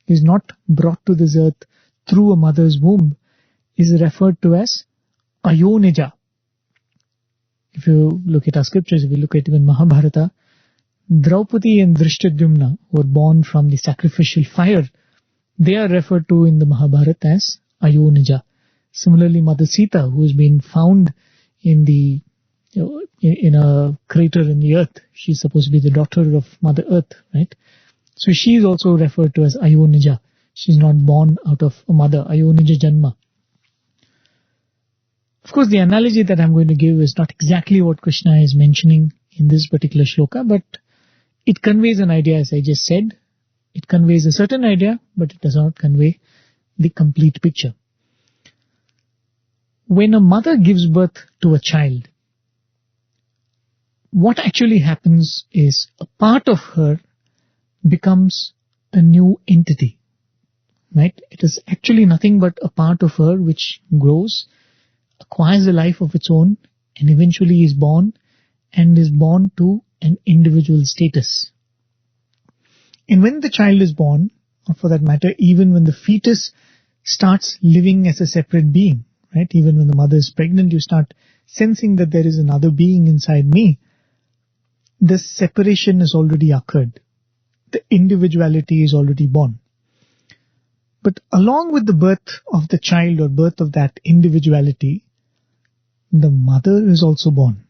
is not brought to this earth through a mother's womb, is referred to as ayonija. If you look at our scriptures, if you look at even Mahabharata, Draupadi and Drishtadyumna were born from the sacrificial fire. They are referred to in the Mahabharata as ayonija. Similarly, Mother Sita, who has been found in a crater in the earth, she's supposed to be the daughter of Mother Earth, right? So she is also referred to as ayonija. She's not born out of a mother, ayonija janma. Of course, the analogy that I'm going to give is not exactly what Krishna is mentioning in this particular shloka, but it conveys an idea, as I just said. It conveys a certain idea, but it does not convey the complete picture. When a mother gives birth to a child, what actually happens is a part of her becomes a new entity, right? It is actually nothing but a part of her which grows, acquires a life of its own, and eventually is born to an individual status. And when the child is born, or for that matter, even when the fetus starts living as a separate being, right? Even when the mother is pregnant, you start sensing that there is another being inside me. This separation has already occurred. The individuality is already born. But along with the birth of the child or birth of that individuality, the mother is also born.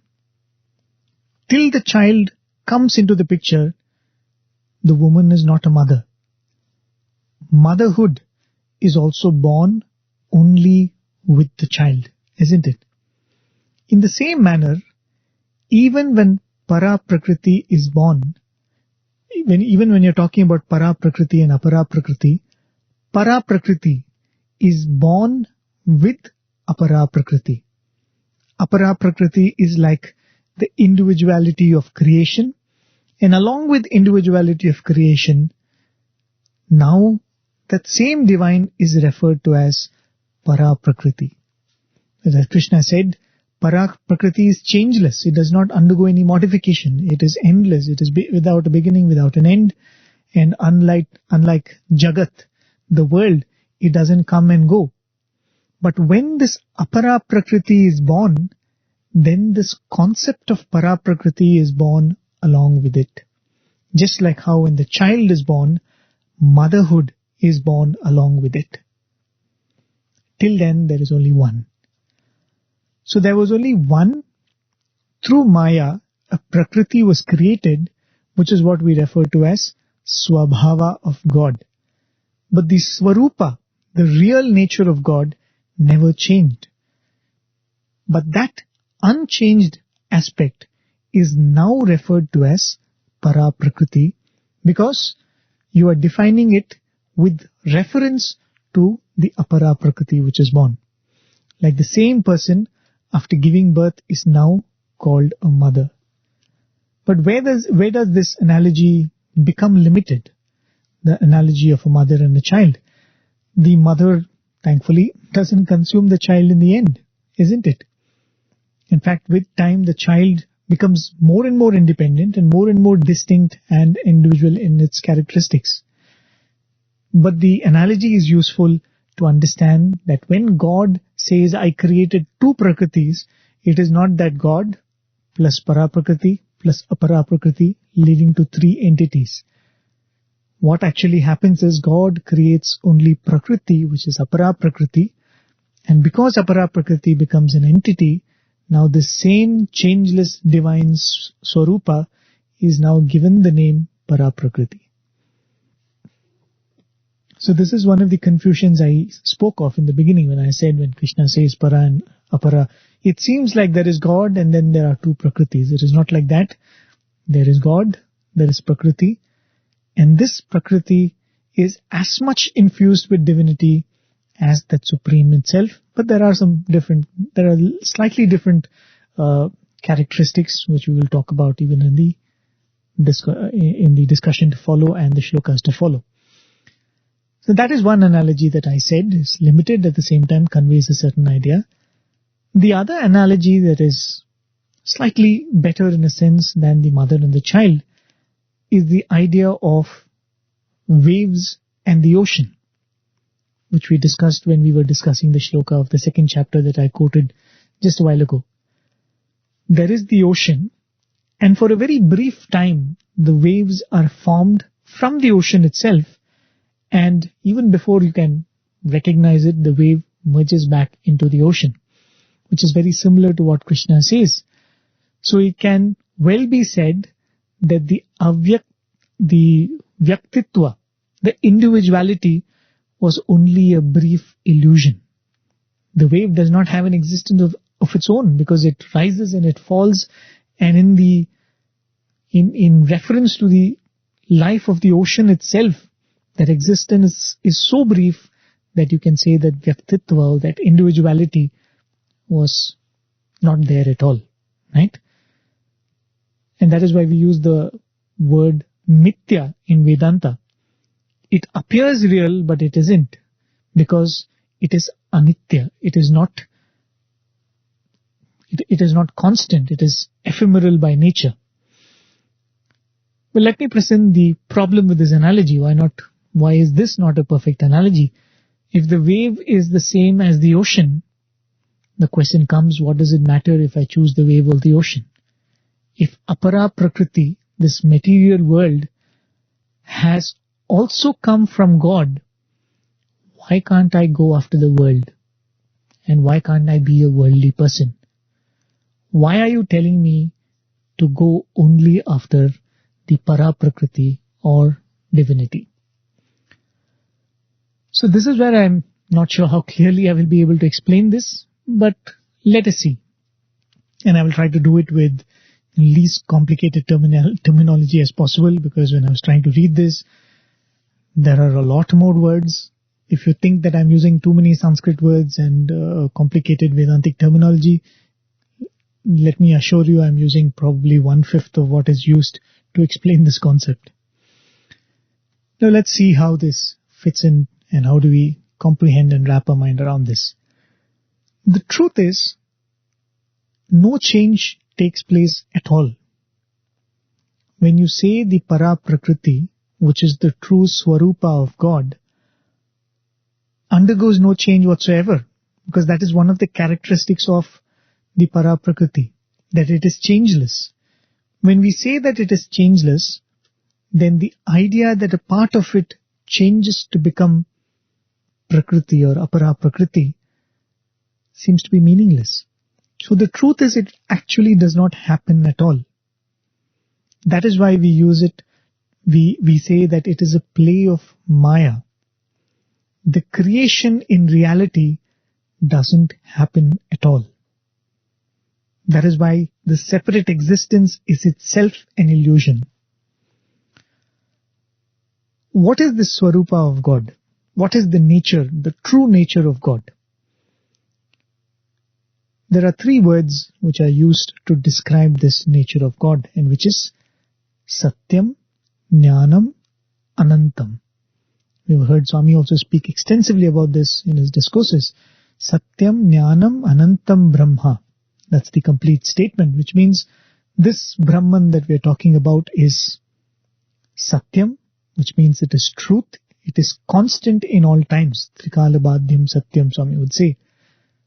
Till the child comes into the picture, the woman is not a mother. Motherhood is also born only with the child, isn't it? In the same manner, even when para prakriti is born, even when you're talking about para prakriti and apara prakriti, para prakriti is born with apara prakriti. Apara prakriti is like the individuality of creation, and along with individuality of creation, now that same divine is referred to as para prakriti. As Krishna said, para prakriti is changeless. It does not undergo any modification. It is endless. It is without a beginning, without an end. And unlike Jagat, the world, it doesn't come and go. But when this apara prakriti is born, then this concept of para prakriti is born along with it. Just like how when the child is born, motherhood is born along with it. Till then, there is only one. So there was only one. Through Maya, a prakriti was created, which is what we refer to as Swabhava of God. But the Swarupa, the real nature of God, never changed. But that unchanged aspect is now referred to as para prakriti, because you are defining it with reference to the apara prakriti which is born. Like the same person after giving birth is now called a mother. But where does this analogy become limited? The analogy of a mother and a child. The mother, thankfully, doesn't consume the child in the end, isn't it? In fact, with time, the child becomes more and more independent and more distinct and individual in its characteristics. But the analogy is useful to understand that when God says, I created two prakritis, it is not that God plus para prakriti plus apara prakriti leading to three entities. What actually happens is God creates only prakriti, which is apara prakriti, and because apara prakriti becomes an entity, now the same changeless divine Swarupa is now given the name Paraprakriti. So this is one of the confusions I spoke of in the beginning when I said when Krishna says Para and Apara, it seems like there is God and then there are two Prakritis. It is not like that. There is God, there is Prakriti, and this Prakriti is as much infused with divinity as that Supreme itself, but there are slightly different characteristics which we will talk about even in the discussion to follow and the shlokas to follow. So that is one analogy that I said is limited, at the same time conveys a certain idea. The other analogy that is slightly better in a sense than the mother and the child is the idea of waves and the ocean, which we discussed when we were discussing the shloka of the second chapter that I quoted just a while ago. There is the ocean, and for a very brief time, the waves are formed from the ocean itself, and even before you can recognize it, the wave merges back into the ocean, which is very similar to what Krishna says. So it can well be said that the vyaktitva, the individuality, was only a brief illusion. The wave does not have an existence of its own, because it rises and it falls, and in reference to the life of the ocean itself, that existence is so brief that you can say that vyaktitva, that individuality, was not there at all, right? And that is why we use the word mithya in Vedanta. It appears real, but it isn't, because it is anitya. It is not constant. It is ephemeral by nature. Well, let me present the problem with this analogy. Why is this not a perfect analogy? If the wave is the same as the ocean, the question comes, what does it matter if I choose the wave or the ocean? If Apara Prakriti, this material world, has also come from God, why can't I go after the world? And why can't I be a worldly person? Why are you telling me to go only after the Para Prakriti or divinity? So this is where I'm not sure how clearly I will be able to explain this, but let us see. And I will try to do it with the least complicated terminology as possible, because when I was trying to read this, there are a lot more words. If you think that I'm using too many Sanskrit words and complicated Vedantic terminology, let me assure you I'm using probably 1/5 of what is used to explain this concept. Now let's see how this fits in and how do we comprehend and wrap our mind around this. The truth is, no change takes place at all. When you say the Para Prakriti, which is the true Swarupa of God, undergoes no change whatsoever, because that is one of the characteristics of the Para Prakriti, that it is changeless. When we say that it is changeless, then the idea that a part of it changes to become Prakriti or Apara Prakriti seems to be meaningless. So the truth is, it actually does not happen at all. That is why we use it. We say that it is a play of Maya. The creation in reality doesn't happen at all. That is why the separate existence is itself an illusion. What is the Swarupa of God? What is the nature, the true nature of God? There are 3 words which are used to describe this nature of God, and which is Satyam, Jnanam, Anantam. We've heard Swami also speak extensively about this in his discourses. Satyam, Jnanam, Anantam, Brahma. That's the complete statement, which means this Brahman that we're talking about is Satyam, which means it is truth. It is constant in all times. Trikala Badhyam Satyam, Swami would say.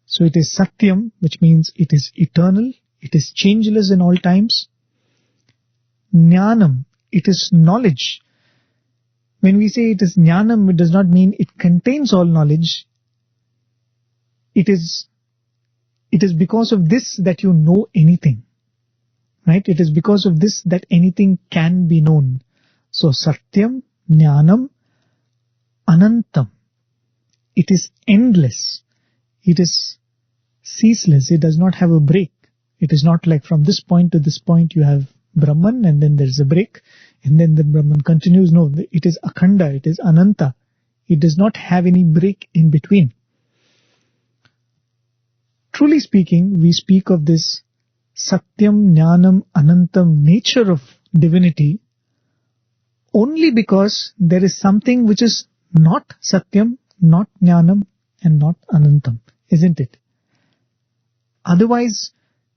So it is Satyam, which means it is eternal. It is changeless in all times. Jnanam, it is knowledge. When we say it is Jnanam, it does not mean it contains all knowledge. It is because of this that you know anything. Right? It is because of this that anything can be known. So Satyam, Jnanam, Anantam. It is endless. It is ceaseless. It does not have a break. It is not like from this point to this point you have Brahman and then there is a break and then the Brahman continues. No, it is Akhanda. It is Ananta. It does not have any break in between. Truly speaking, we speak of this Satyam, Jnanam, Anantam nature of divinity only because there is something which is not Satyam, not Jnanam, and not Anantam, isn't it? Otherwise,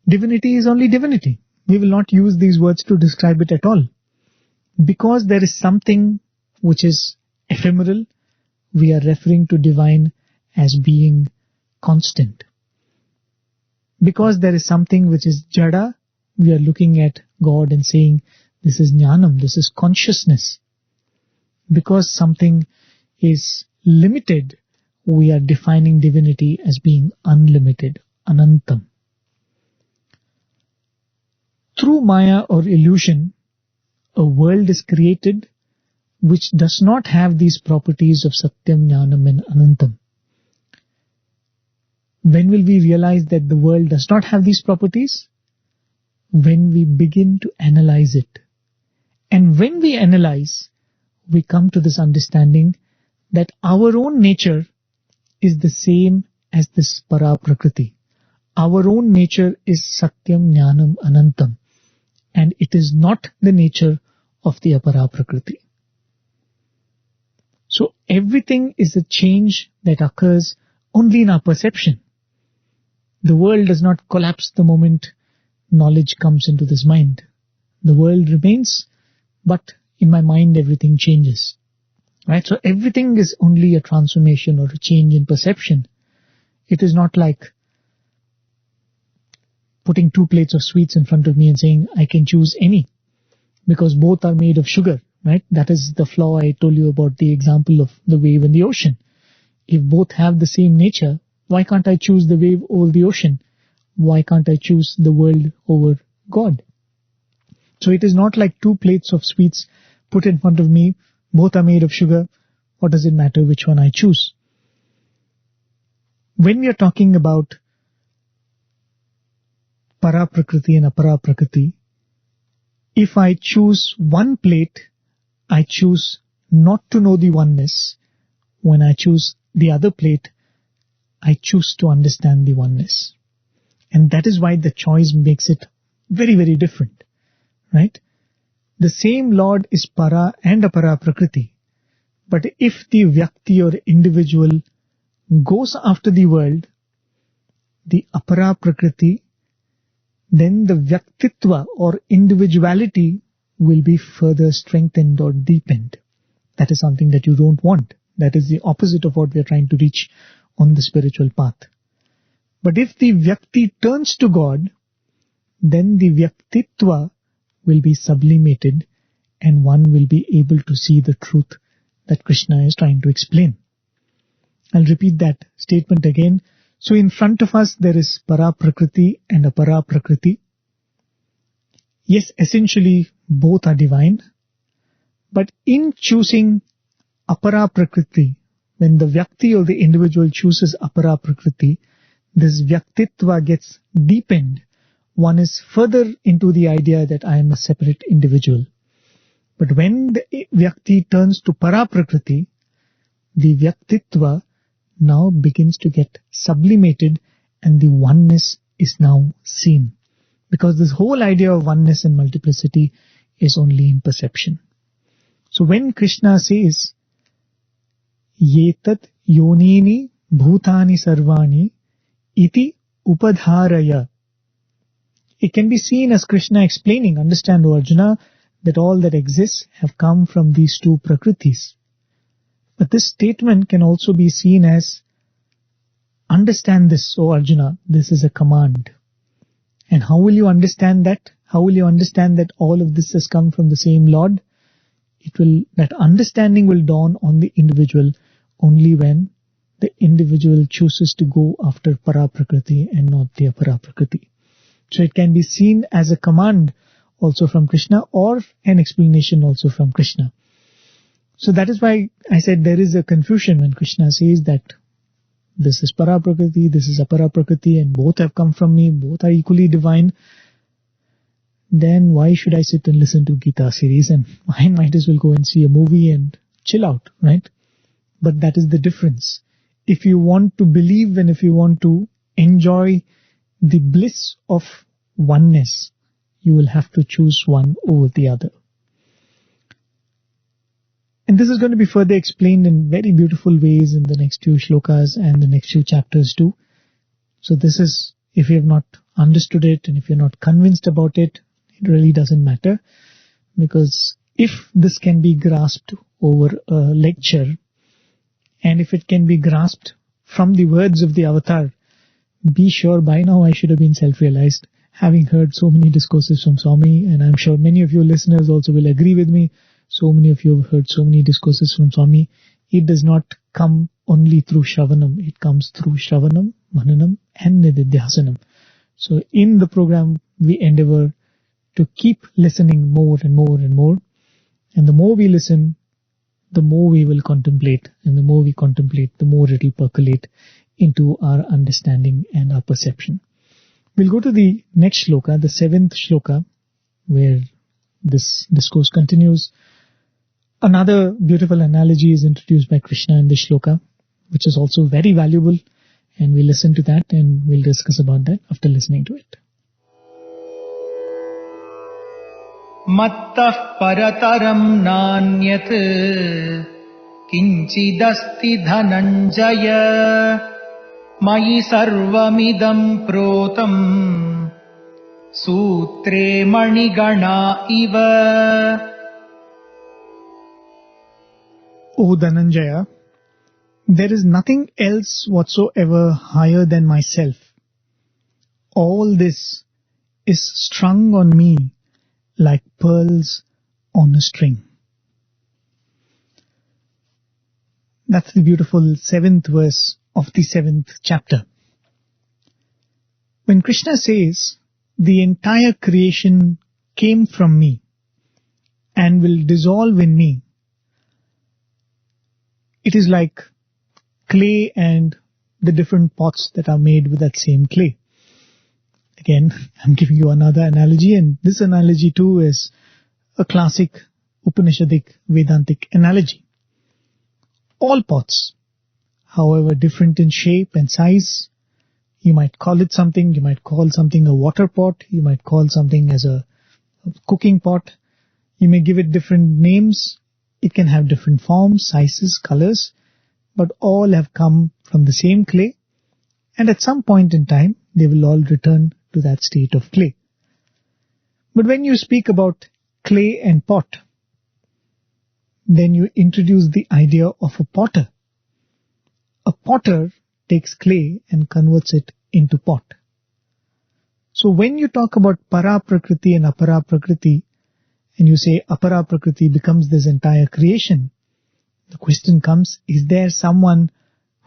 divinity is only divinity. We will not use these words to describe it at all. Because there is something which is ephemeral, we are referring to divine as being constant. Because there is something which is jada, we are looking at God and saying, this is jnanam, this is consciousness. Because something is limited, we are defining divinity as being unlimited, anantam. Through maya or illusion, a world is created which does not have these properties of Satyam, Jnanam and Anantam. When will we realize that the world does not have these properties? When we begin to analyze it. And when we analyze, we come to this understanding that our own nature is the same as this para prakriti. Our own nature is Satyam, Jnanam, Anantam. And it is not the nature of the apara prakriti. So everything is a change that occurs only in our perception. The world does not collapse the moment knowledge comes into this mind. The world remains, but in my mind everything changes. Right? So everything is only a transformation or a change in perception. It is not like putting two plates of sweets in front of me and saying, I can choose any, because both are made of sugar, right? That is the flaw I told you about, the example of the wave and the ocean. If both have the same nature, why can't I choose the wave over the ocean? Why can't I choose the world over God? So it is not like two plates of sweets put in front of me, both are made of sugar. What does it matter which one I choose? When we are talking about para prakriti and apara prakriti, if I choose one plate, I choose not to know the oneness. When I choose the other plate, I choose to understand the oneness. And that is why the choice makes it very, very different. Right? The same Lord is para and apara prakriti. But if the vyakti or individual goes after the world, the apara prakriti, then the vyaktitva or individuality will be further strengthened or deepened. That is something that you don't want. That is the opposite of what we are trying to reach on the spiritual path. But if the vyakti turns to God, then the vyaktitva will be sublimated and one will be able to see the truth that Krishna is trying to explain. I'll repeat that statement again. So in front of us there is para prakriti and apara prakriti. Yes, essentially both are divine. But in choosing apara prakriti, when the vyakti or the individual chooses apara prakriti, this vyaktitva gets deepened. One is further into the idea that I am a separate individual. But when the vyakti turns to para prakriti, the vyaktitva now begins to get sublimated and the oneness is now seen. Because this whole idea of oneness and multiplicity is only in perception. So when Krishna says, Yetat yonini bhutani sarvani iti upadharaya, it can be seen as Krishna explaining, understand, O Arjuna, that all that exists have come from these two prakritis. But this statement can also be seen as, understand this, O Arjuna, this is a command. And how will you understand that? How will you understand that all of this has come from the same Lord? That understanding will dawn on the individual only when the individual chooses to go after para prakriti and not the apara prakriti. So it can be seen as a command also from Krishna or an explanation also from Krishna. So that is why I said there is a confusion when Krishna says that this is Para Prakriti, this is Apara Prakriti, and both have come from me, both are equally divine. Then why should I sit and listen to Gita series, and I might as well go and see a movie and chill out, right? But that is the difference. If you want to believe and if you want to enjoy the bliss of oneness, you will have to choose one over the other. And this is going to be further explained in very beautiful ways in the next few shlokas and the next few chapters too. So this is, if you have not understood it and if you're not convinced about it, it really doesn't matter. Because if this can be grasped over a lecture, and if it can be grasped from the words of the avatar, be sure by now I should have been self-realized, having heard so many discourses from Swami, and I'm sure many of you listeners also will agree with me. So many of you have heard so many discourses from Swami. It does not come only through Shravanam. It comes through Shravanam, Mananam and Nididhyasanam. So in the program, we endeavor to keep listening more and more and more. And the more we listen, the more we will contemplate. And the more we contemplate, the more it will percolate into our understanding and our perception. We'll go to the next shloka, the 7th shloka, where this discourse continues. Another beautiful analogy is introduced by Krishna in this shloka, which is also very valuable, and we'll listen to that and we'll discuss about that after listening to it. Mattah parataram nanyat kinchidasti dhananjaya mayi sarvamidam protam sutre manigana iva. O Dhananjaya, there is nothing else whatsoever higher than myself. All this is strung on me like pearls on a string. That's the beautiful 7th verse of the 7th chapter. When Krishna says, the entire creation came from me and will dissolve in me, it is like clay and the different pots that are made with that same clay. Again, I'm giving you another analogy, and this analogy too is a classic Upanishadic Vedantic analogy. All pots, however different in shape and size, you might call it something, you might call something a water pot, you might call something as a cooking pot, you may give it different names. It can have different forms, sizes, colors, but all have come from the same clay, and at some point in time, they will all return to that state of clay. But when you speak about clay and pot, then you introduce the idea of a potter. A potter takes clay and converts it into pot. So when you talk about Para Prakriti and Apara Prakriti, and you say Apara Prakriti becomes this entire creation, the question comes, is there someone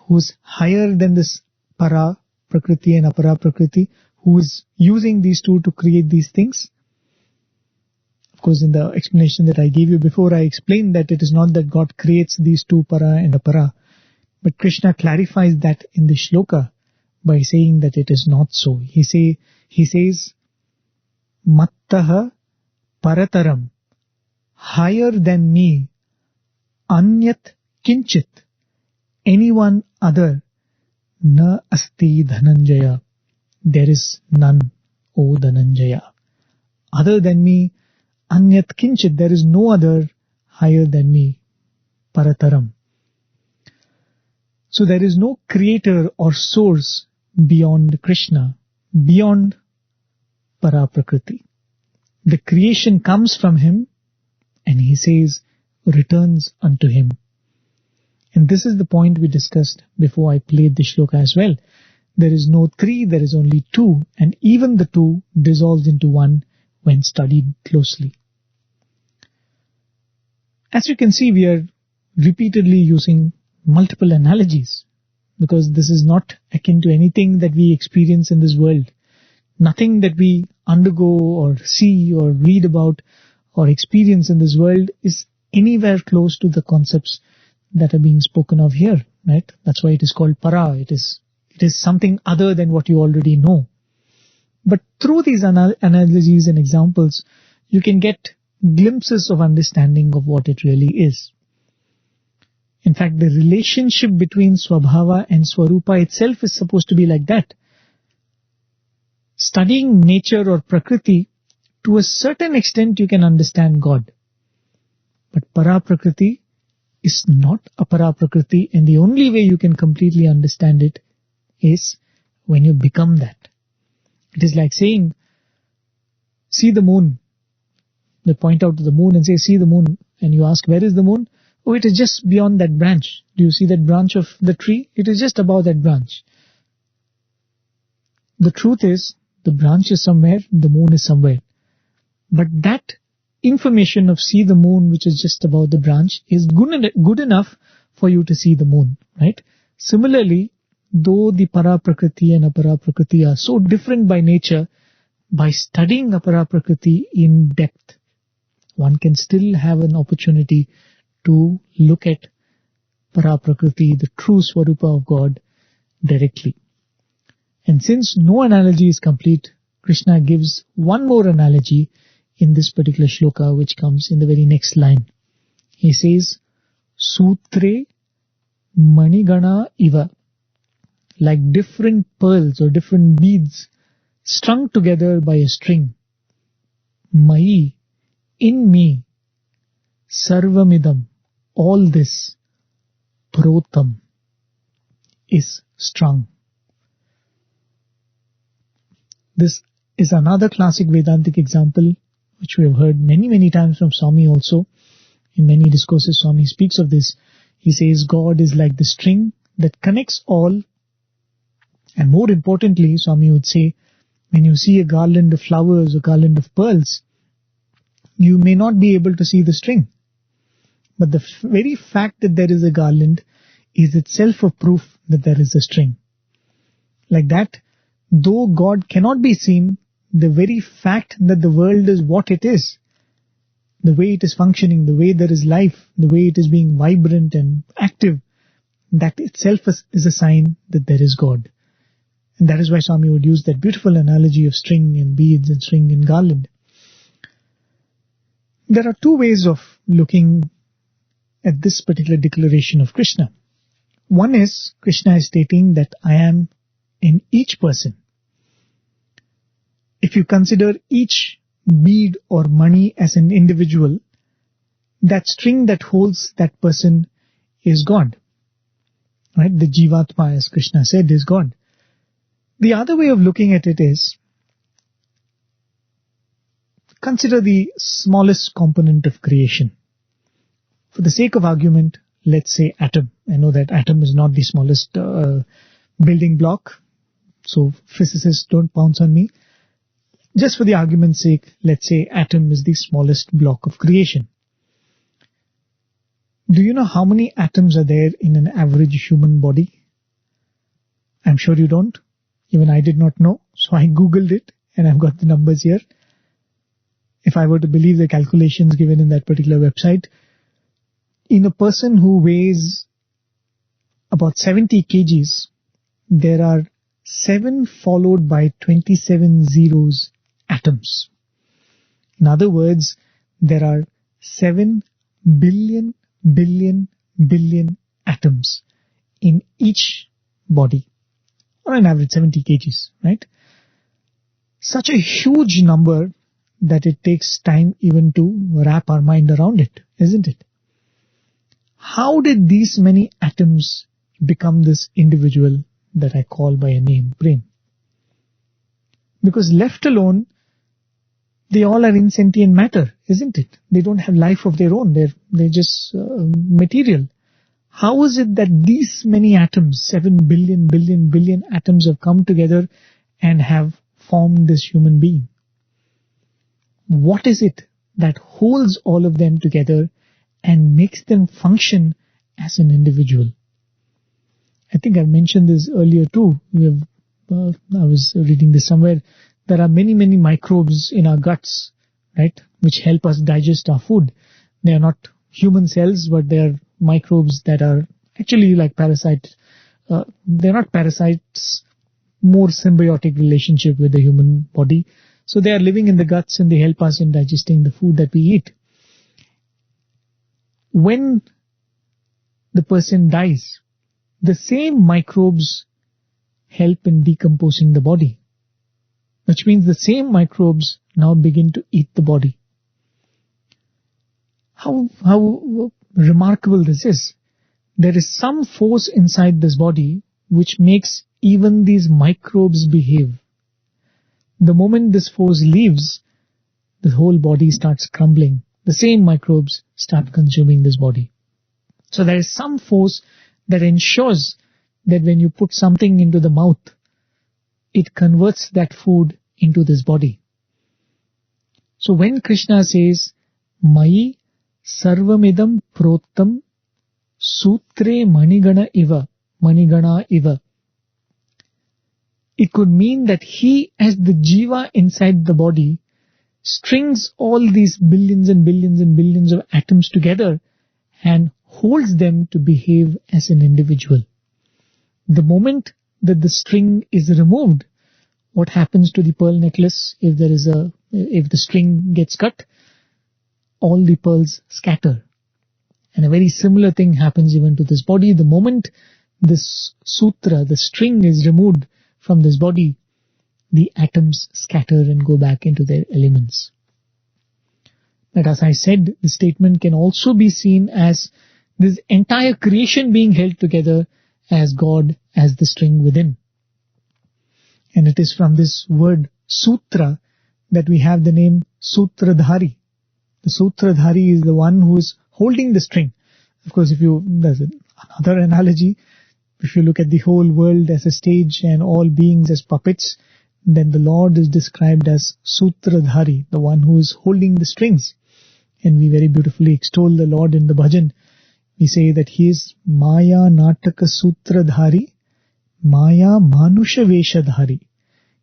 who's higher than this Para Prakriti and Apara Prakriti, who is using these two to create these things? Of course, in the explanation that I gave you before, I explained that it is not that God creates these two Para and Apara, but Krishna clarifies that in the shloka by saying that it is not so. He says, Mattaha Parataram, higher than me, Anyat Kinchit, anyone other, Na Asti Dhananjaya, there is none, O Dhananjaya. Other than me, Anyat Kinchit, there is no other higher than me, Parataram. So there is no creator or source beyond Krishna, beyond Para Prakriti. The creation comes from him, and he says, returns unto him. And this is the point we discussed before I played the shloka as well. There is no three, there is only two, and even the two dissolves into one when studied closely. As you can see, we are repeatedly using multiple analogies, because this is not akin to anything that we experience in this world. Nothing that we undergo or see or read about or experience in this world is anywhere close to the concepts that are being spoken of here, right? That's why it is called para. It is something other than what you already know. But through these analogies and examples, you can get glimpses of understanding of what it really is. In fact, the relationship between Swabhava and Swarupa itself is supposed to be like that. Studying nature or Prakriti, to a certain extent you can understand God. But Para Prakriti is not a Para Prakriti, and the only way you can completely understand it is when you become that. It is like saying, see the moon. They point out to the moon and say, see the moon. And you ask, where is the moon? Oh, it is just beyond that branch. Do you see that branch of the tree? It is just above that branch. The truth is, the branch is somewhere, the moon is somewhere. But that information of see the moon, which is just above the branch, is good enough for you to see the moon, right? Similarly, though the Para Prakriti and Apara Prakriti are so different by nature, by studying Apara Prakriti in depth, one can still have an opportunity to look at Para Prakriti, the true Swarupa of God, directly. And since no analogy is complete, Krishna gives one more analogy in this particular shloka, which comes in the very next line. He says, Sutre Manigana Iva, like different pearls or different beads strung together by a string. Mai, in me, Sarvamidam, all this, Protam, is strung. This is another classic Vedantic example, which we have heard many, many times from Swami also. In many discourses, Swami speaks of this. He says God is like the string that connects all. And more importantly, Swami would say, when you see a garland of flowers or garland of pearls, you may not be able to see the string. But the very fact that there is a garland is itself a proof that there is a string. Like that, though God cannot be seen, the very fact that the world is what it is, the way it is functioning, the way there is life, the way it is being vibrant and active, that itself is a sign that there is God. And that is why Swami would use that beautiful analogy of string and beads and string and garland. There are two ways of looking at this particular declaration of Krishna. One is, Krishna is stating that I am in each person. If you consider each bead or money as an individual, that string that holds that person is God. Right? The Jivatma, as Krishna said, is God. The other way of looking at it is, consider the smallest component of creation. For the sake of argument, let's say atom. I know that atom is not the smallest building block, so physicists don't pounce on me. Just for the argument's sake, let's say atom is the smallest block of creation. Do you know how many atoms are there in an average human body? I'm sure you don't. Even I did not know, so I googled it and I've got the numbers here. If I were to believe the calculations given in that particular website, in a person who weighs about 70 kgs, there are 7 followed by 27 zeros atoms. In other words, there are 7 billion atoms in each body, on an average 70 kgs, right? Such a huge number that it takes time even to wrap our mind around it, isn't it? How did these many atoms become this individual that I call by a name, Prem? Because left alone, they all are insentient matter, isn't it? They don't have life of their own. They're just material. How is it that these many atoms, 7 billion atoms have come together and have formed this human being? What is it that holds all of them together and makes them function as an individual? I think I mentioned this earlier too. I was reading this somewhere, there are many, many microbes in our guts, right, which help us digest our food. They are not human cells, but they are microbes that are actually like parasites. They're not parasites, more symbiotic relationship with the human body. So they are living in the guts and they help us in digesting the food that we eat. When the person dies, the same microbes help in decomposing the body, which means the same microbes now begin to eat the body. How remarkable this is. There is some force inside this body which makes even these microbes behave. The moment this force leaves, the whole body starts crumbling. The same microbes start consuming this body. So there is some force that ensures that when you put something into the mouth, it converts that food into this body. So when Krishna says, Mai sarvamidam prottam sutre manigana iva, it could mean that he, as the jiva inside the body, strings all these billions and billions and billions of atoms together and holds them to behave as an individual. The moment that the string is removed, what happens to the pearl necklace? If the string gets cut, all the pearls scatter. And a very similar thing happens even to this body. The moment this sutra, the string, is removed from this body, the atoms scatter and go back into their elements. But as I said, the statement can also be seen as this entire creation being held together as God, as the string within. And it is from this word sutra that we have the name Sutradhari. The Sutradhari is the one who is holding the string. Of course, there's another analogy. If you look at the whole world as a stage and all beings as puppets, then the Lord is described as Sutradhari, the one who is holding the strings. And we very beautifully extol the Lord in the bhajan. We say that he is Maya Nataka Sutradhari, Maya Manusha Veshadhari.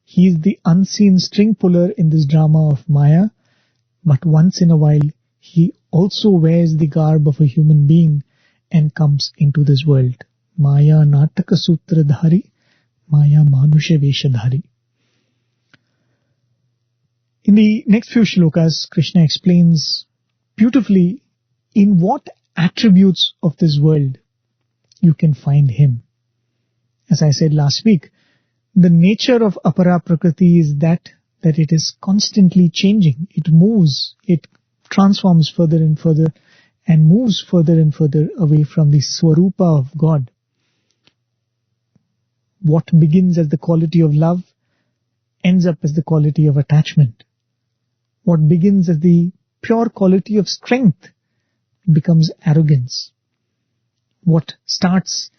He is the unseen string puller in this drama of Maya, but once in a while he also wears the garb of a human being and comes into this world. Maya Nataka Sutradhari, Maya Manusha Veshadhari. In the next few shlokas, Krishna explains beautifully in what attributes of this world you can find him. As I said last week, the nature of Apara Prakriti is that it is constantly changing. It moves, it transforms further and further and moves further and further away from the Swarupa of God. What begins as the quality of love ends up as the quality of attachment. What begins as the pure quality of strength becomes arrogance. What starts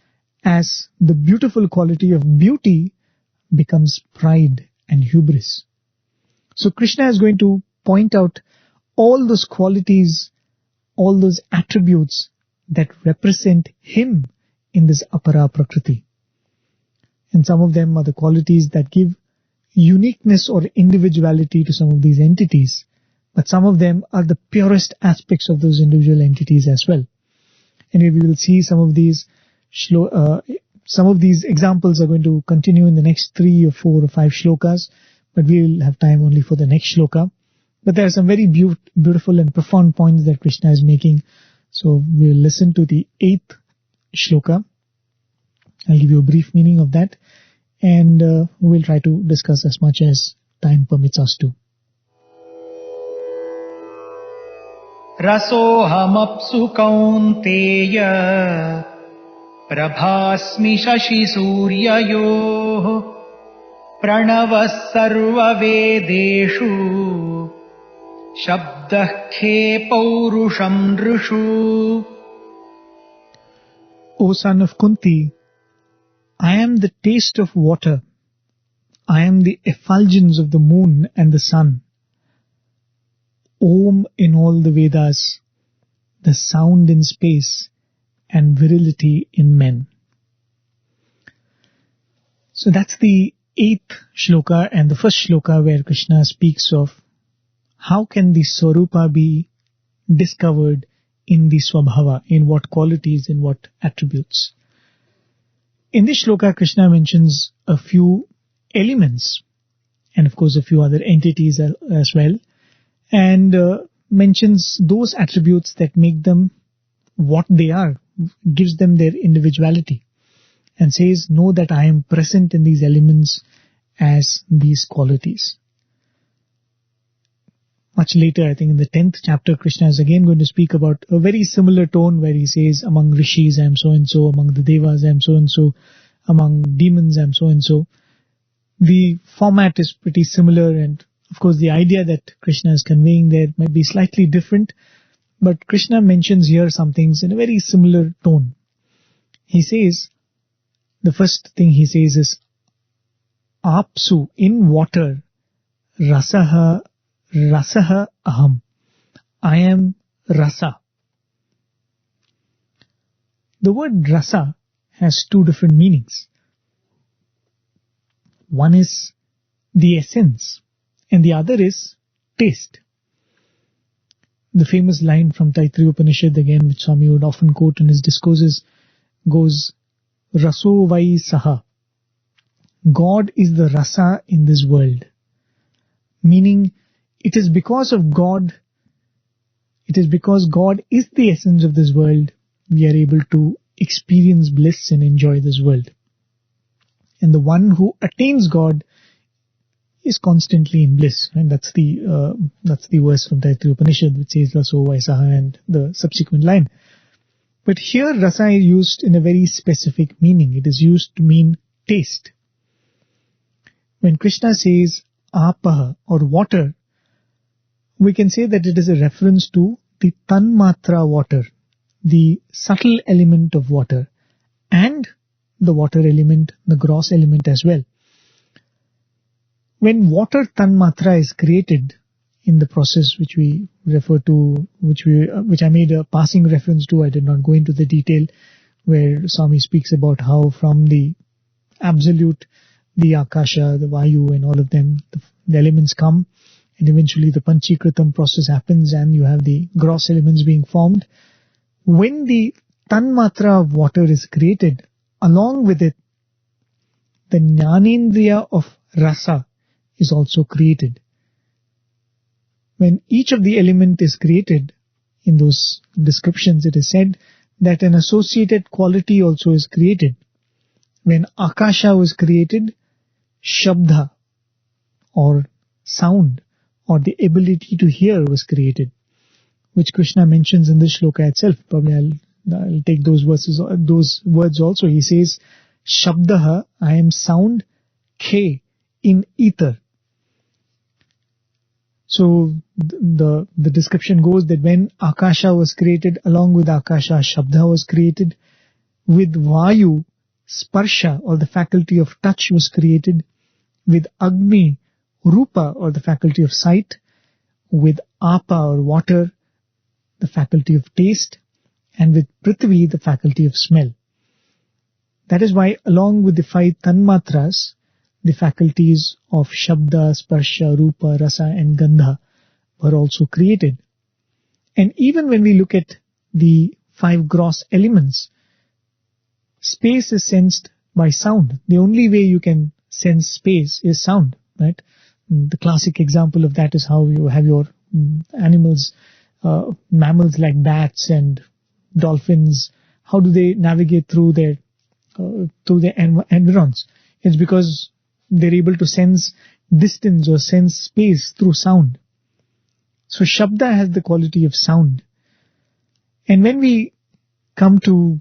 as the beautiful quality of beauty becomes pride and hubris. So Krishna is going to point out all those qualities, all those attributes that represent him in this Apara Prakriti. And some of them are the qualities that give uniqueness or individuality to some of these entities. But some of them are the purest aspects of those individual entities as well. And we will see some of these examples are going to continue in the next 3 or 4 or 5 shlokas, but we will have time only for the next shloka. But there are some very beautiful and profound points that Krishna is making. So we will listen to the 8th shloka. I'll give you a brief meaning of that, and we'll try to discuss as much as time permits us to. Rasohamapsu kaunteya prabhasmi shashi suryayoh pranavah sarva vedeshu shabdah khe paurusham nrishu. O son of Kunti, I am the taste of water. I am the effulgence of the moon and the sun. Om in all the Vedas, the sound in space, and virility in men. So that's the 8th shloka and the first shloka where Krishna speaks of how can the Swarupa be discovered in the Swabhava, in what qualities, in what attributes. In this shloka, Krishna mentions a few elements and of course a few other entities as well, and mentions those attributes that make them what they are, gives them their individuality, and says, know that I am present in these elements as these qualities. Much later, I think in the 10th chapter, Krishna is again going to speak about a very similar tone where he says, among rishis I am so and so, among the devas I am so and so, among demons I am so and so. The format is pretty similar, and of course the idea that Krishna is conveying there might be slightly different, but Krishna mentions here some things in a very similar tone. He says, the first thing he says is, Apsu, in water, rasaha aham. I am rasa. The word rasa has two different meanings. One is the essence, and the other is taste. The famous line from Taittiriya Upanishad, again, which Swami would often quote in his discourses, goes, Raso vai saha. God is the rasa in this world. Meaning, it is because of God, it is because God is the essence of this world, we are able to experience bliss and enjoy this world. And the one who attains God is constantly in bliss. And that's the verse from Taittiriya Upanishad which says Raso vai saha and the subsequent line. But here rasa is used in a very specific meaning. It is used to mean taste. When Krishna says apaha or water, we can say that it is a reference to the tanmatra water, the subtle element of water, and the water element, the gross element as well. When water tanmatra is created in the process which we refer to, which I made a passing reference to, I did not go into the detail, where Swami speaks about how from the absolute, the akasha, the vayu and all of them, the elements come, and eventually the panchikritam process happens and you have the gross elements being formed. When the tanmatra of water is created, along with it, the jnanendriya of rasa is also created. When each of the element is created, in those descriptions it is said that an associated quality also is created. When akasha was created, shabda or sound or the ability to hear was created, which Krishna mentions in this shloka itself. Probably I'll take those words also. He says, Shabdaha, I am sound, Khe, in ether. So the description goes that when Akasha was created, along with Akasha, Shabda was created. With Vayu, Sparsha, or the faculty of touch was created. With Agni, Rupa, or the faculty of sight. With Apa, or water, the faculty of taste. And with Prithvi, the faculty of smell. That is why, along with the 5 tanmatras, the faculties of Shabda, Sparsha, Rupa, Rasa and Gandha were also created. And even when we look at the 5 gross elements, space is sensed by sound. The only way you can sense space is sound, right? The classic example of that is how you have your animals, mammals like bats and dolphins. How do they navigate through their environs? It's because they're able to sense distance or sense space through sound. So Shabda has the quality of sound. And when we come to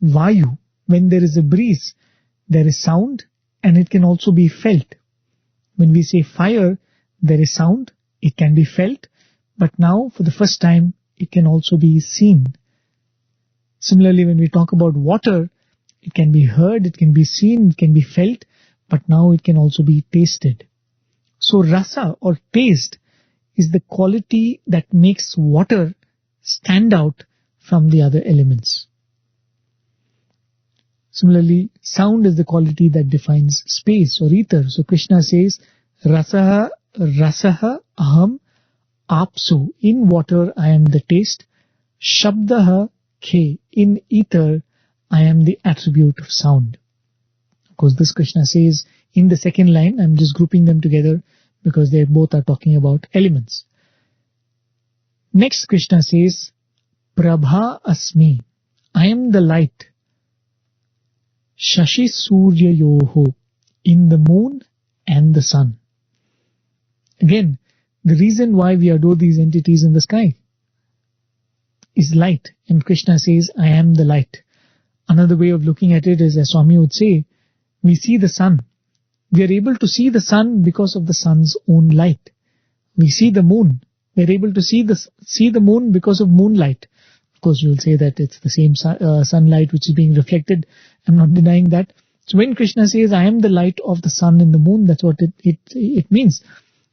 Vayu, when there is a breeze, there is sound and it can also be felt. When we say fire, there is sound, it can be felt, but now for the first time it can also be seen. Similarly, when we talk about water, it can be heard, it can be seen, it can be felt, but now it can also be tasted. So rasa or taste is the quality that makes water stand out from the other elements. Similarly, sound is the quality that defines space or ether. So Krishna says, Rasaha aham apsu. In water I am the taste. Shabdaha khe. In ether I am the attribute of sound. Of course, this Krishna says in the second line. I'm just grouping them together because they both are talking about elements. Next Krishna says, Prabha asmi. I am the light. Shashi Surya Yoho. In the moon and the sun. Again, the reason why we adore these entities in the sky is light. And Krishna says, I am the light. Another way of looking at it is, as Swami would say, we see the sun. We are able to see the sun because of the sun's own light. We see the moon. We are able to see the moon because of moonlight. Of course, you will say that it's the same sunlight which is being reflected. I'm not denying that. So when Krishna says, I am the light of the sun and the moon, that's what it means.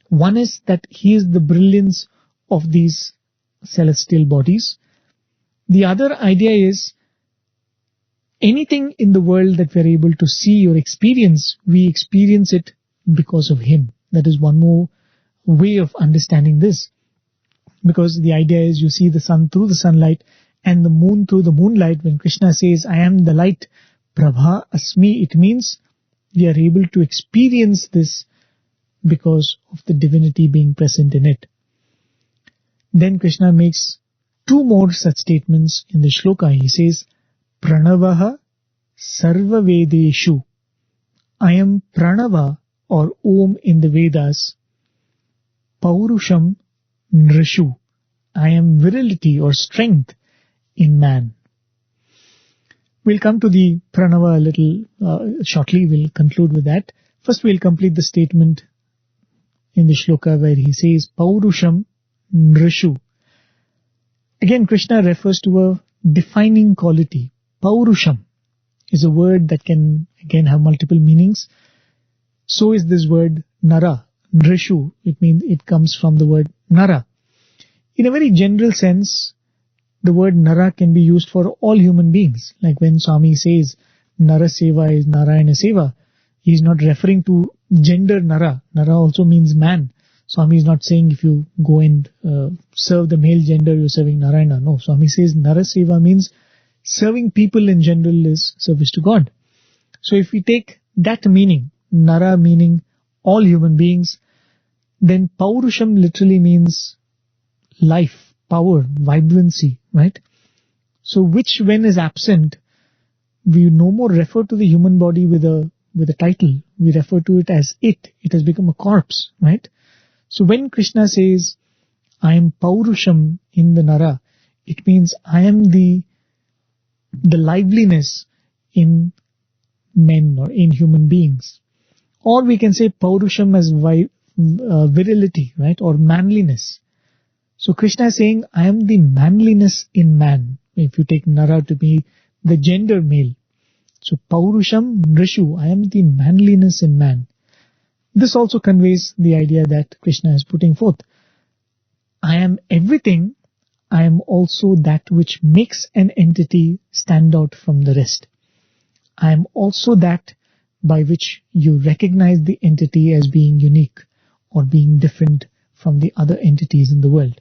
One is that he is the brilliance of these celestial bodies. The other idea is, anything in the world that we are able to see or experience, we experience it because of him. That is one more way of understanding this. Because the idea is, you see the sun through the sunlight and the moon through the moonlight. When Krishna says, I am the light, Prabha Asmi, it means we are able to experience this because of the divinity being present in it. Then Krishna makes two more such statements in the shloka. He says, Pranavaha Sarva Vedeshu. I am Pranava or Om in the Vedas. Paurusham Nrishu. I am virility or strength in man. We'll come to the Pranava a little shortly. We'll conclude with that. First we'll complete the statement in the shloka where he says, Paurusham Nrishu. Again, Krishna refers to a defining quality. Paurusham is a word that can again have multiple meanings. So is this word Nara. Nrishu, it comes from the word Nara. In a very general sense, the word Nara can be used for all human beings. Like when Swami says Nara Seva is Narayana Seva, he is not referring to gender Nara. Nara also means man. Swami is not saying if you go and serve the male gender, you're serving Narayana. No, Swami says Nara Seva means serving people in general is service to God. So if we take that meaning, Nara meaning all human beings, then Paurusham literally means life, power, vibrancy, right? So which when is absent, we no more refer to the human body with a title. We refer to it as it. It has become a corpse, right? So when Krishna says, I am Paurusham in the Nara, it means I am the liveliness in men or in human beings. Or we can say Paurusham as virility, right? Or manliness. So Krishna is saying, I am the manliness in man. If you take Nara to be the gender male. So Paurusham Nrishu, I am the manliness in man. This also conveys the idea that Krishna is putting forth. I am everything. I am also that which makes an entity stand out from the rest. I am also that by which you recognize the entity as being unique or being different from the other entities in the world.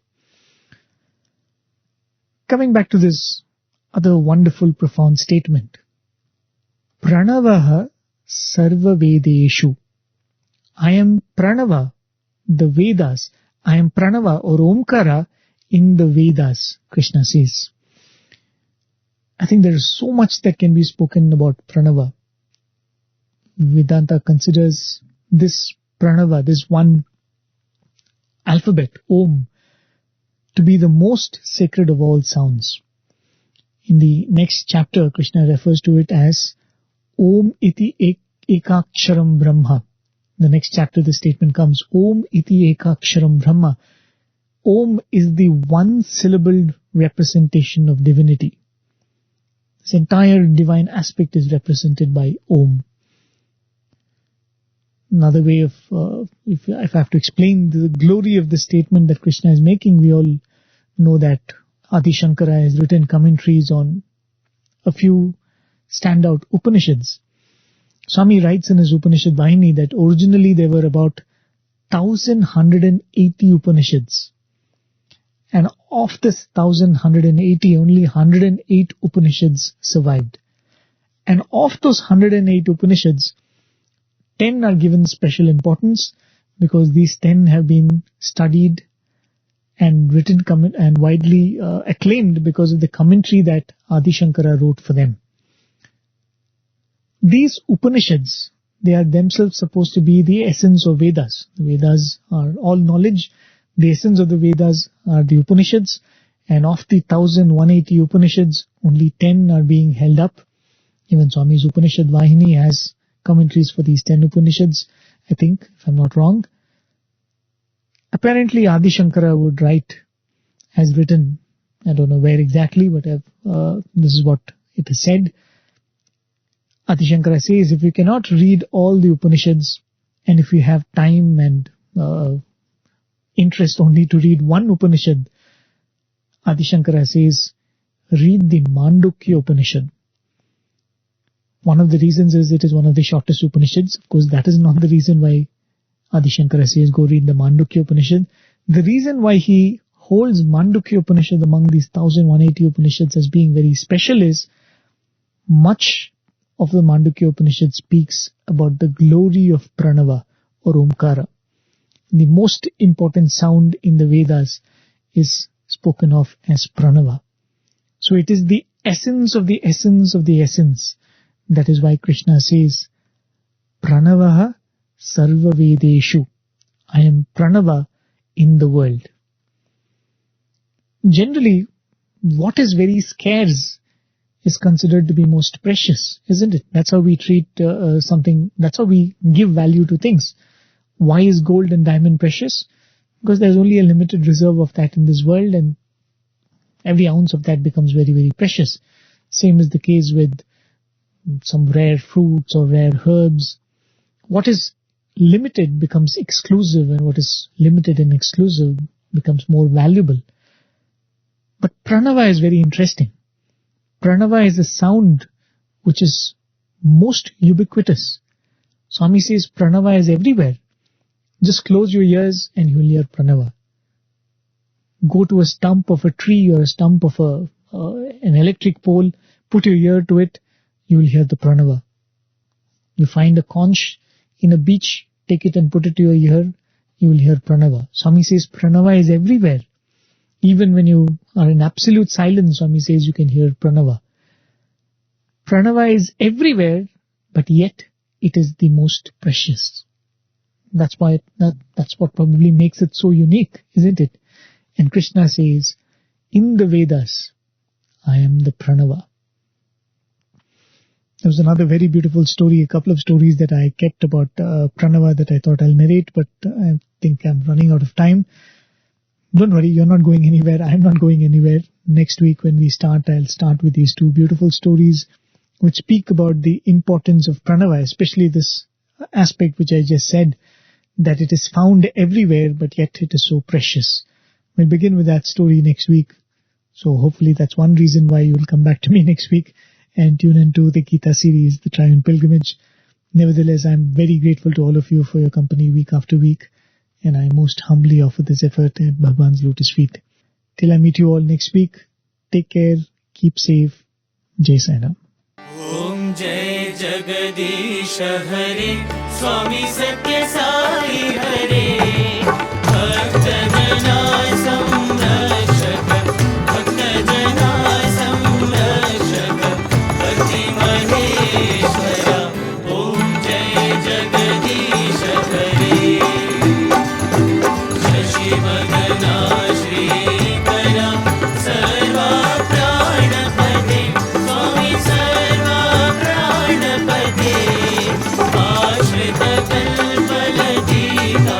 Coming back to this other wonderful, profound statement. Pranavaha Sarva Vedeshu. I am Pranava, the Vedas. I am Pranava or Omkara in the Vedas, Krishna says. I think there is so much that can be spoken about Pranava. Vedanta considers this Pranava, this one alphabet, Om, to be the most sacred of all sounds. In the next chapter, Krishna refers to it as Om iti ekaksharam Brahma. The next chapter, the statement comes, Om iti ekaksharam Brahma. Om is the one-syllabled representation of divinity. This entire divine aspect is represented by Om. Another way of, if I have to explain the glory of the statement that Krishna is making, we all know that Adi Shankara has written commentaries on a few standout Upanishads. Swami writes in his Upanishad Vahini that originally there were about 1,180 Upanishads. And of this 1,180, only 108 Upanishads survived. And of those 108 Upanishads, 10 are given special importance because these 10 have been studied and written and widely acclaimed because of the commentary that Adi Shankara wrote for them. These Upanishads, they are themselves supposed to be the essence of Vedas. The Vedas are all knowledge. The essence of the Vedas are the Upanishads. And of the 1,180 Upanishads, only 10 are being held up. Even Swami's Upanishad Vahini has commentaries for these 10 Upanishads, I think, if I'm not wrong. Apparently, Adi Shankara has written, I don't know where exactly, but this is what it is said. Adi Shankara says, if you cannot read all the Upanishads, and if you have time and interest only to read one Upanishad, Adi Shankara says, read the Mandukya Upanishad. One of the reasons is it is one of the shortest Upanishads. Of course, that is not the reason why Adi Shankara says go read the Mandukya Upanishad. The reason why he holds Mandukya Upanishad among these 1,180 Upanishads as being very special is much of the Mandukya Upanishad speaks about the glory of Pranava or Omkara. The most important sound in the Vedas is spoken of as Pranava. So it is the essence of the essence of the essence. That is why Krishna says, Pranavaha Sarva Vedeshu. I am Pranava in the world. Generally, what is very scarce is considered to be most precious, isn't it? That's how we treat something, that's how we give value to things. Why is gold and diamond precious? Because there's only a limited reserve of that in this world, and every ounce of that becomes very, very precious. Same is the case with some rare fruits or rare herbs. What is limited becomes exclusive, and what is limited and exclusive becomes more valuable. But Pranava is very interesting. Pranava is a sound which is most ubiquitous. Swami says Pranava is everywhere. Just close your ears and you will hear Pranava. Go to a stump of a tree or a stump of an electric pole, put your ear to it, you will hear the Pranava. You find a conch in a beach, take it and put it to your ear, you will hear Pranava. Swami says Pranava is everywhere. Even when you are in absolute silence, Swami says you can hear Pranava. Pranava is everywhere, but yet it is the most precious. That's what probably makes it so unique, isn't it? And Krishna says, in the Vedas, I am the Pranava. There was another very beautiful story, a couple of stories that I kept about Pranava that I thought I'll narrate, but I think I'm running out of time. Don't worry, you're not going anywhere. I'm not going anywhere. Next week when we start, I'll start with these two beautiful stories which speak about the importance of Pranava, especially this aspect which I just said, that it is found everywhere, but yet it is so precious. We'll begin with that story next week. So hopefully that's one reason why you will come back to me next week and tune into the Gita series, The Triune Pilgrimage. Nevertheless, I'm very grateful to all of you for your company week after week, and I most humbly offer this effort at Bhagwan's lotus feet. Till I meet you all next week, take care, keep safe. Jai Sai Ram. Om Jai Jagadish Hare, Swami Sathya Sai Hare, Bhakta Jana Samrashaka, Bhakta Jana Samrashaka, Bhakti Maheshwara. Om Jai Jagadish Hare, Shashi Bhagana Shri Kara, Sarva Pranapade, Swami Sarva Pranapade, Ashrita Kalpaladika,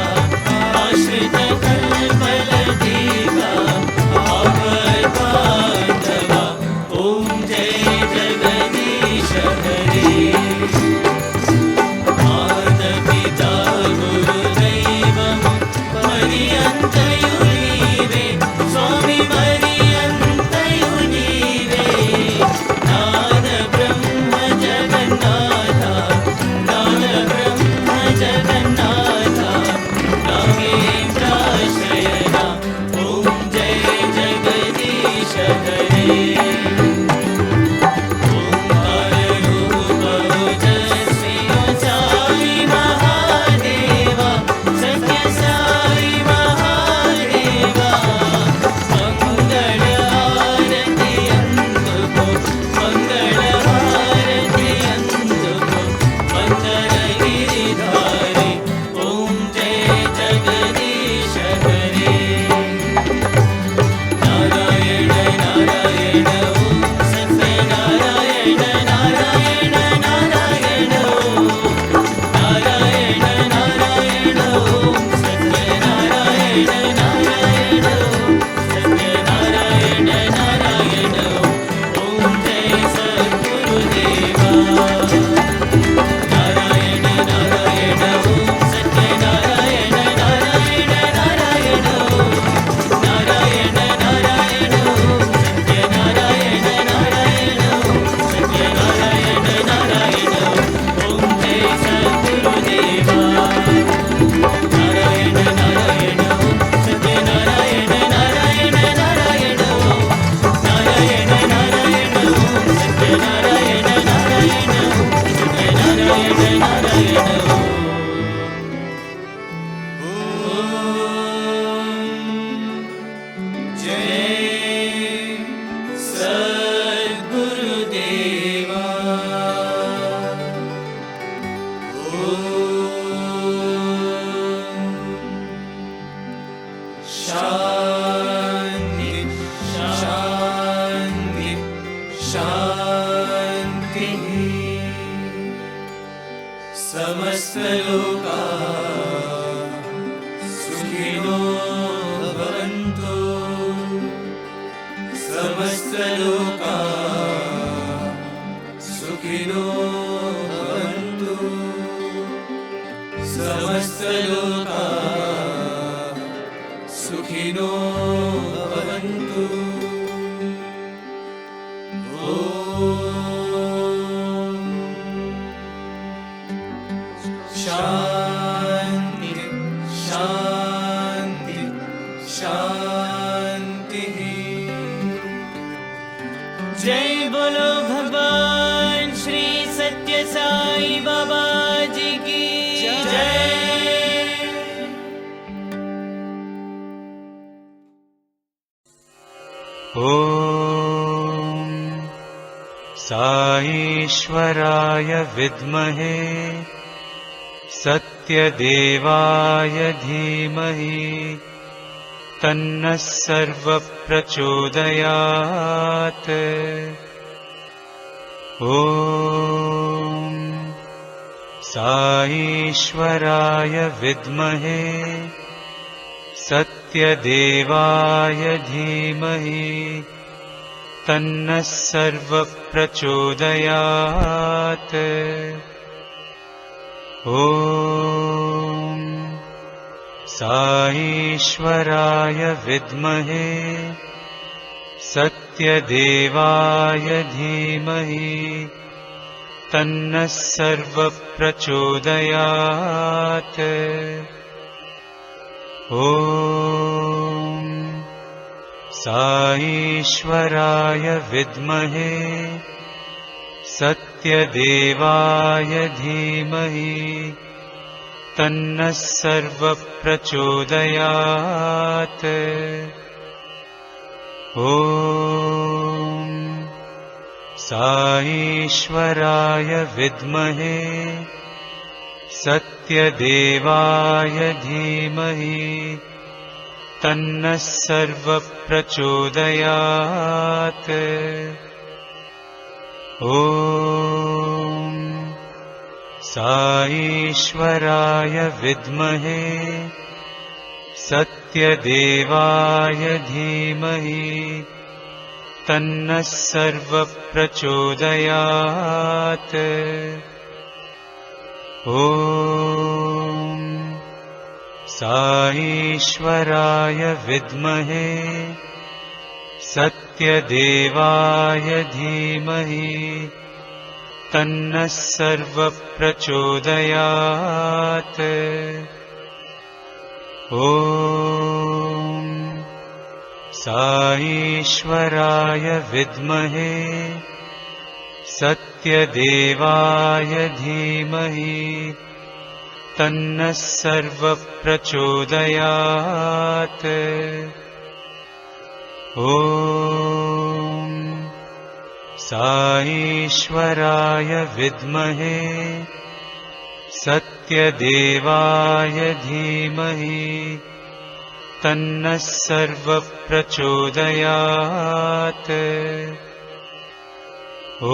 समस्तलोकाः सुखिनो भवन्तु समस्तलोकाः सुखिनो भवन्तु समस्तलोकाः सुखिनो भवन्तु शान्ति शान्ति शान्तिः जय बोलो भगवान श्री सत्य साई बाबा जी की जय। ॐ साईश्वराय विद्महे सत्यदेवाय धीमहि तन्नः सर्वप्रचोदयात्। ॐ साईश्वराय विद्महे सत्यदेवाय धीमहि तन्नः सर्वप्रचोदयात्। ॐ साईश्वराय विद्महे सत्यदेवाय धीमहि तन्नः सर्वप्रचोदयात्। ॐ साईश्वराय विद्महे सत्यदेवाय धीमहि तन्नः सर्वप्रचोदयात्। ॐ साईश्वराय विद्महे सत्यदेवाय धीमहि तन्नः सर्वप्रचोदयात्। ॐ साईश्वराय विद्महे सत्यदेवाय धीमहि तन्नः सर्वप्रचोदयात्। ॐ साईश्वराय विद्महे सत्यदेवाय धीमहि तन्नः सर्वप्रचोदयात्। ॐ साईश्वराय विद्महे सत्यदेवाय धीमहि तन्नः सर्वप्रचोदयात्। ॐ साईश्वराय विद्महे सत्यदेवाय धीमहि तन्नः सर्वप्रचोदयात्। ॐ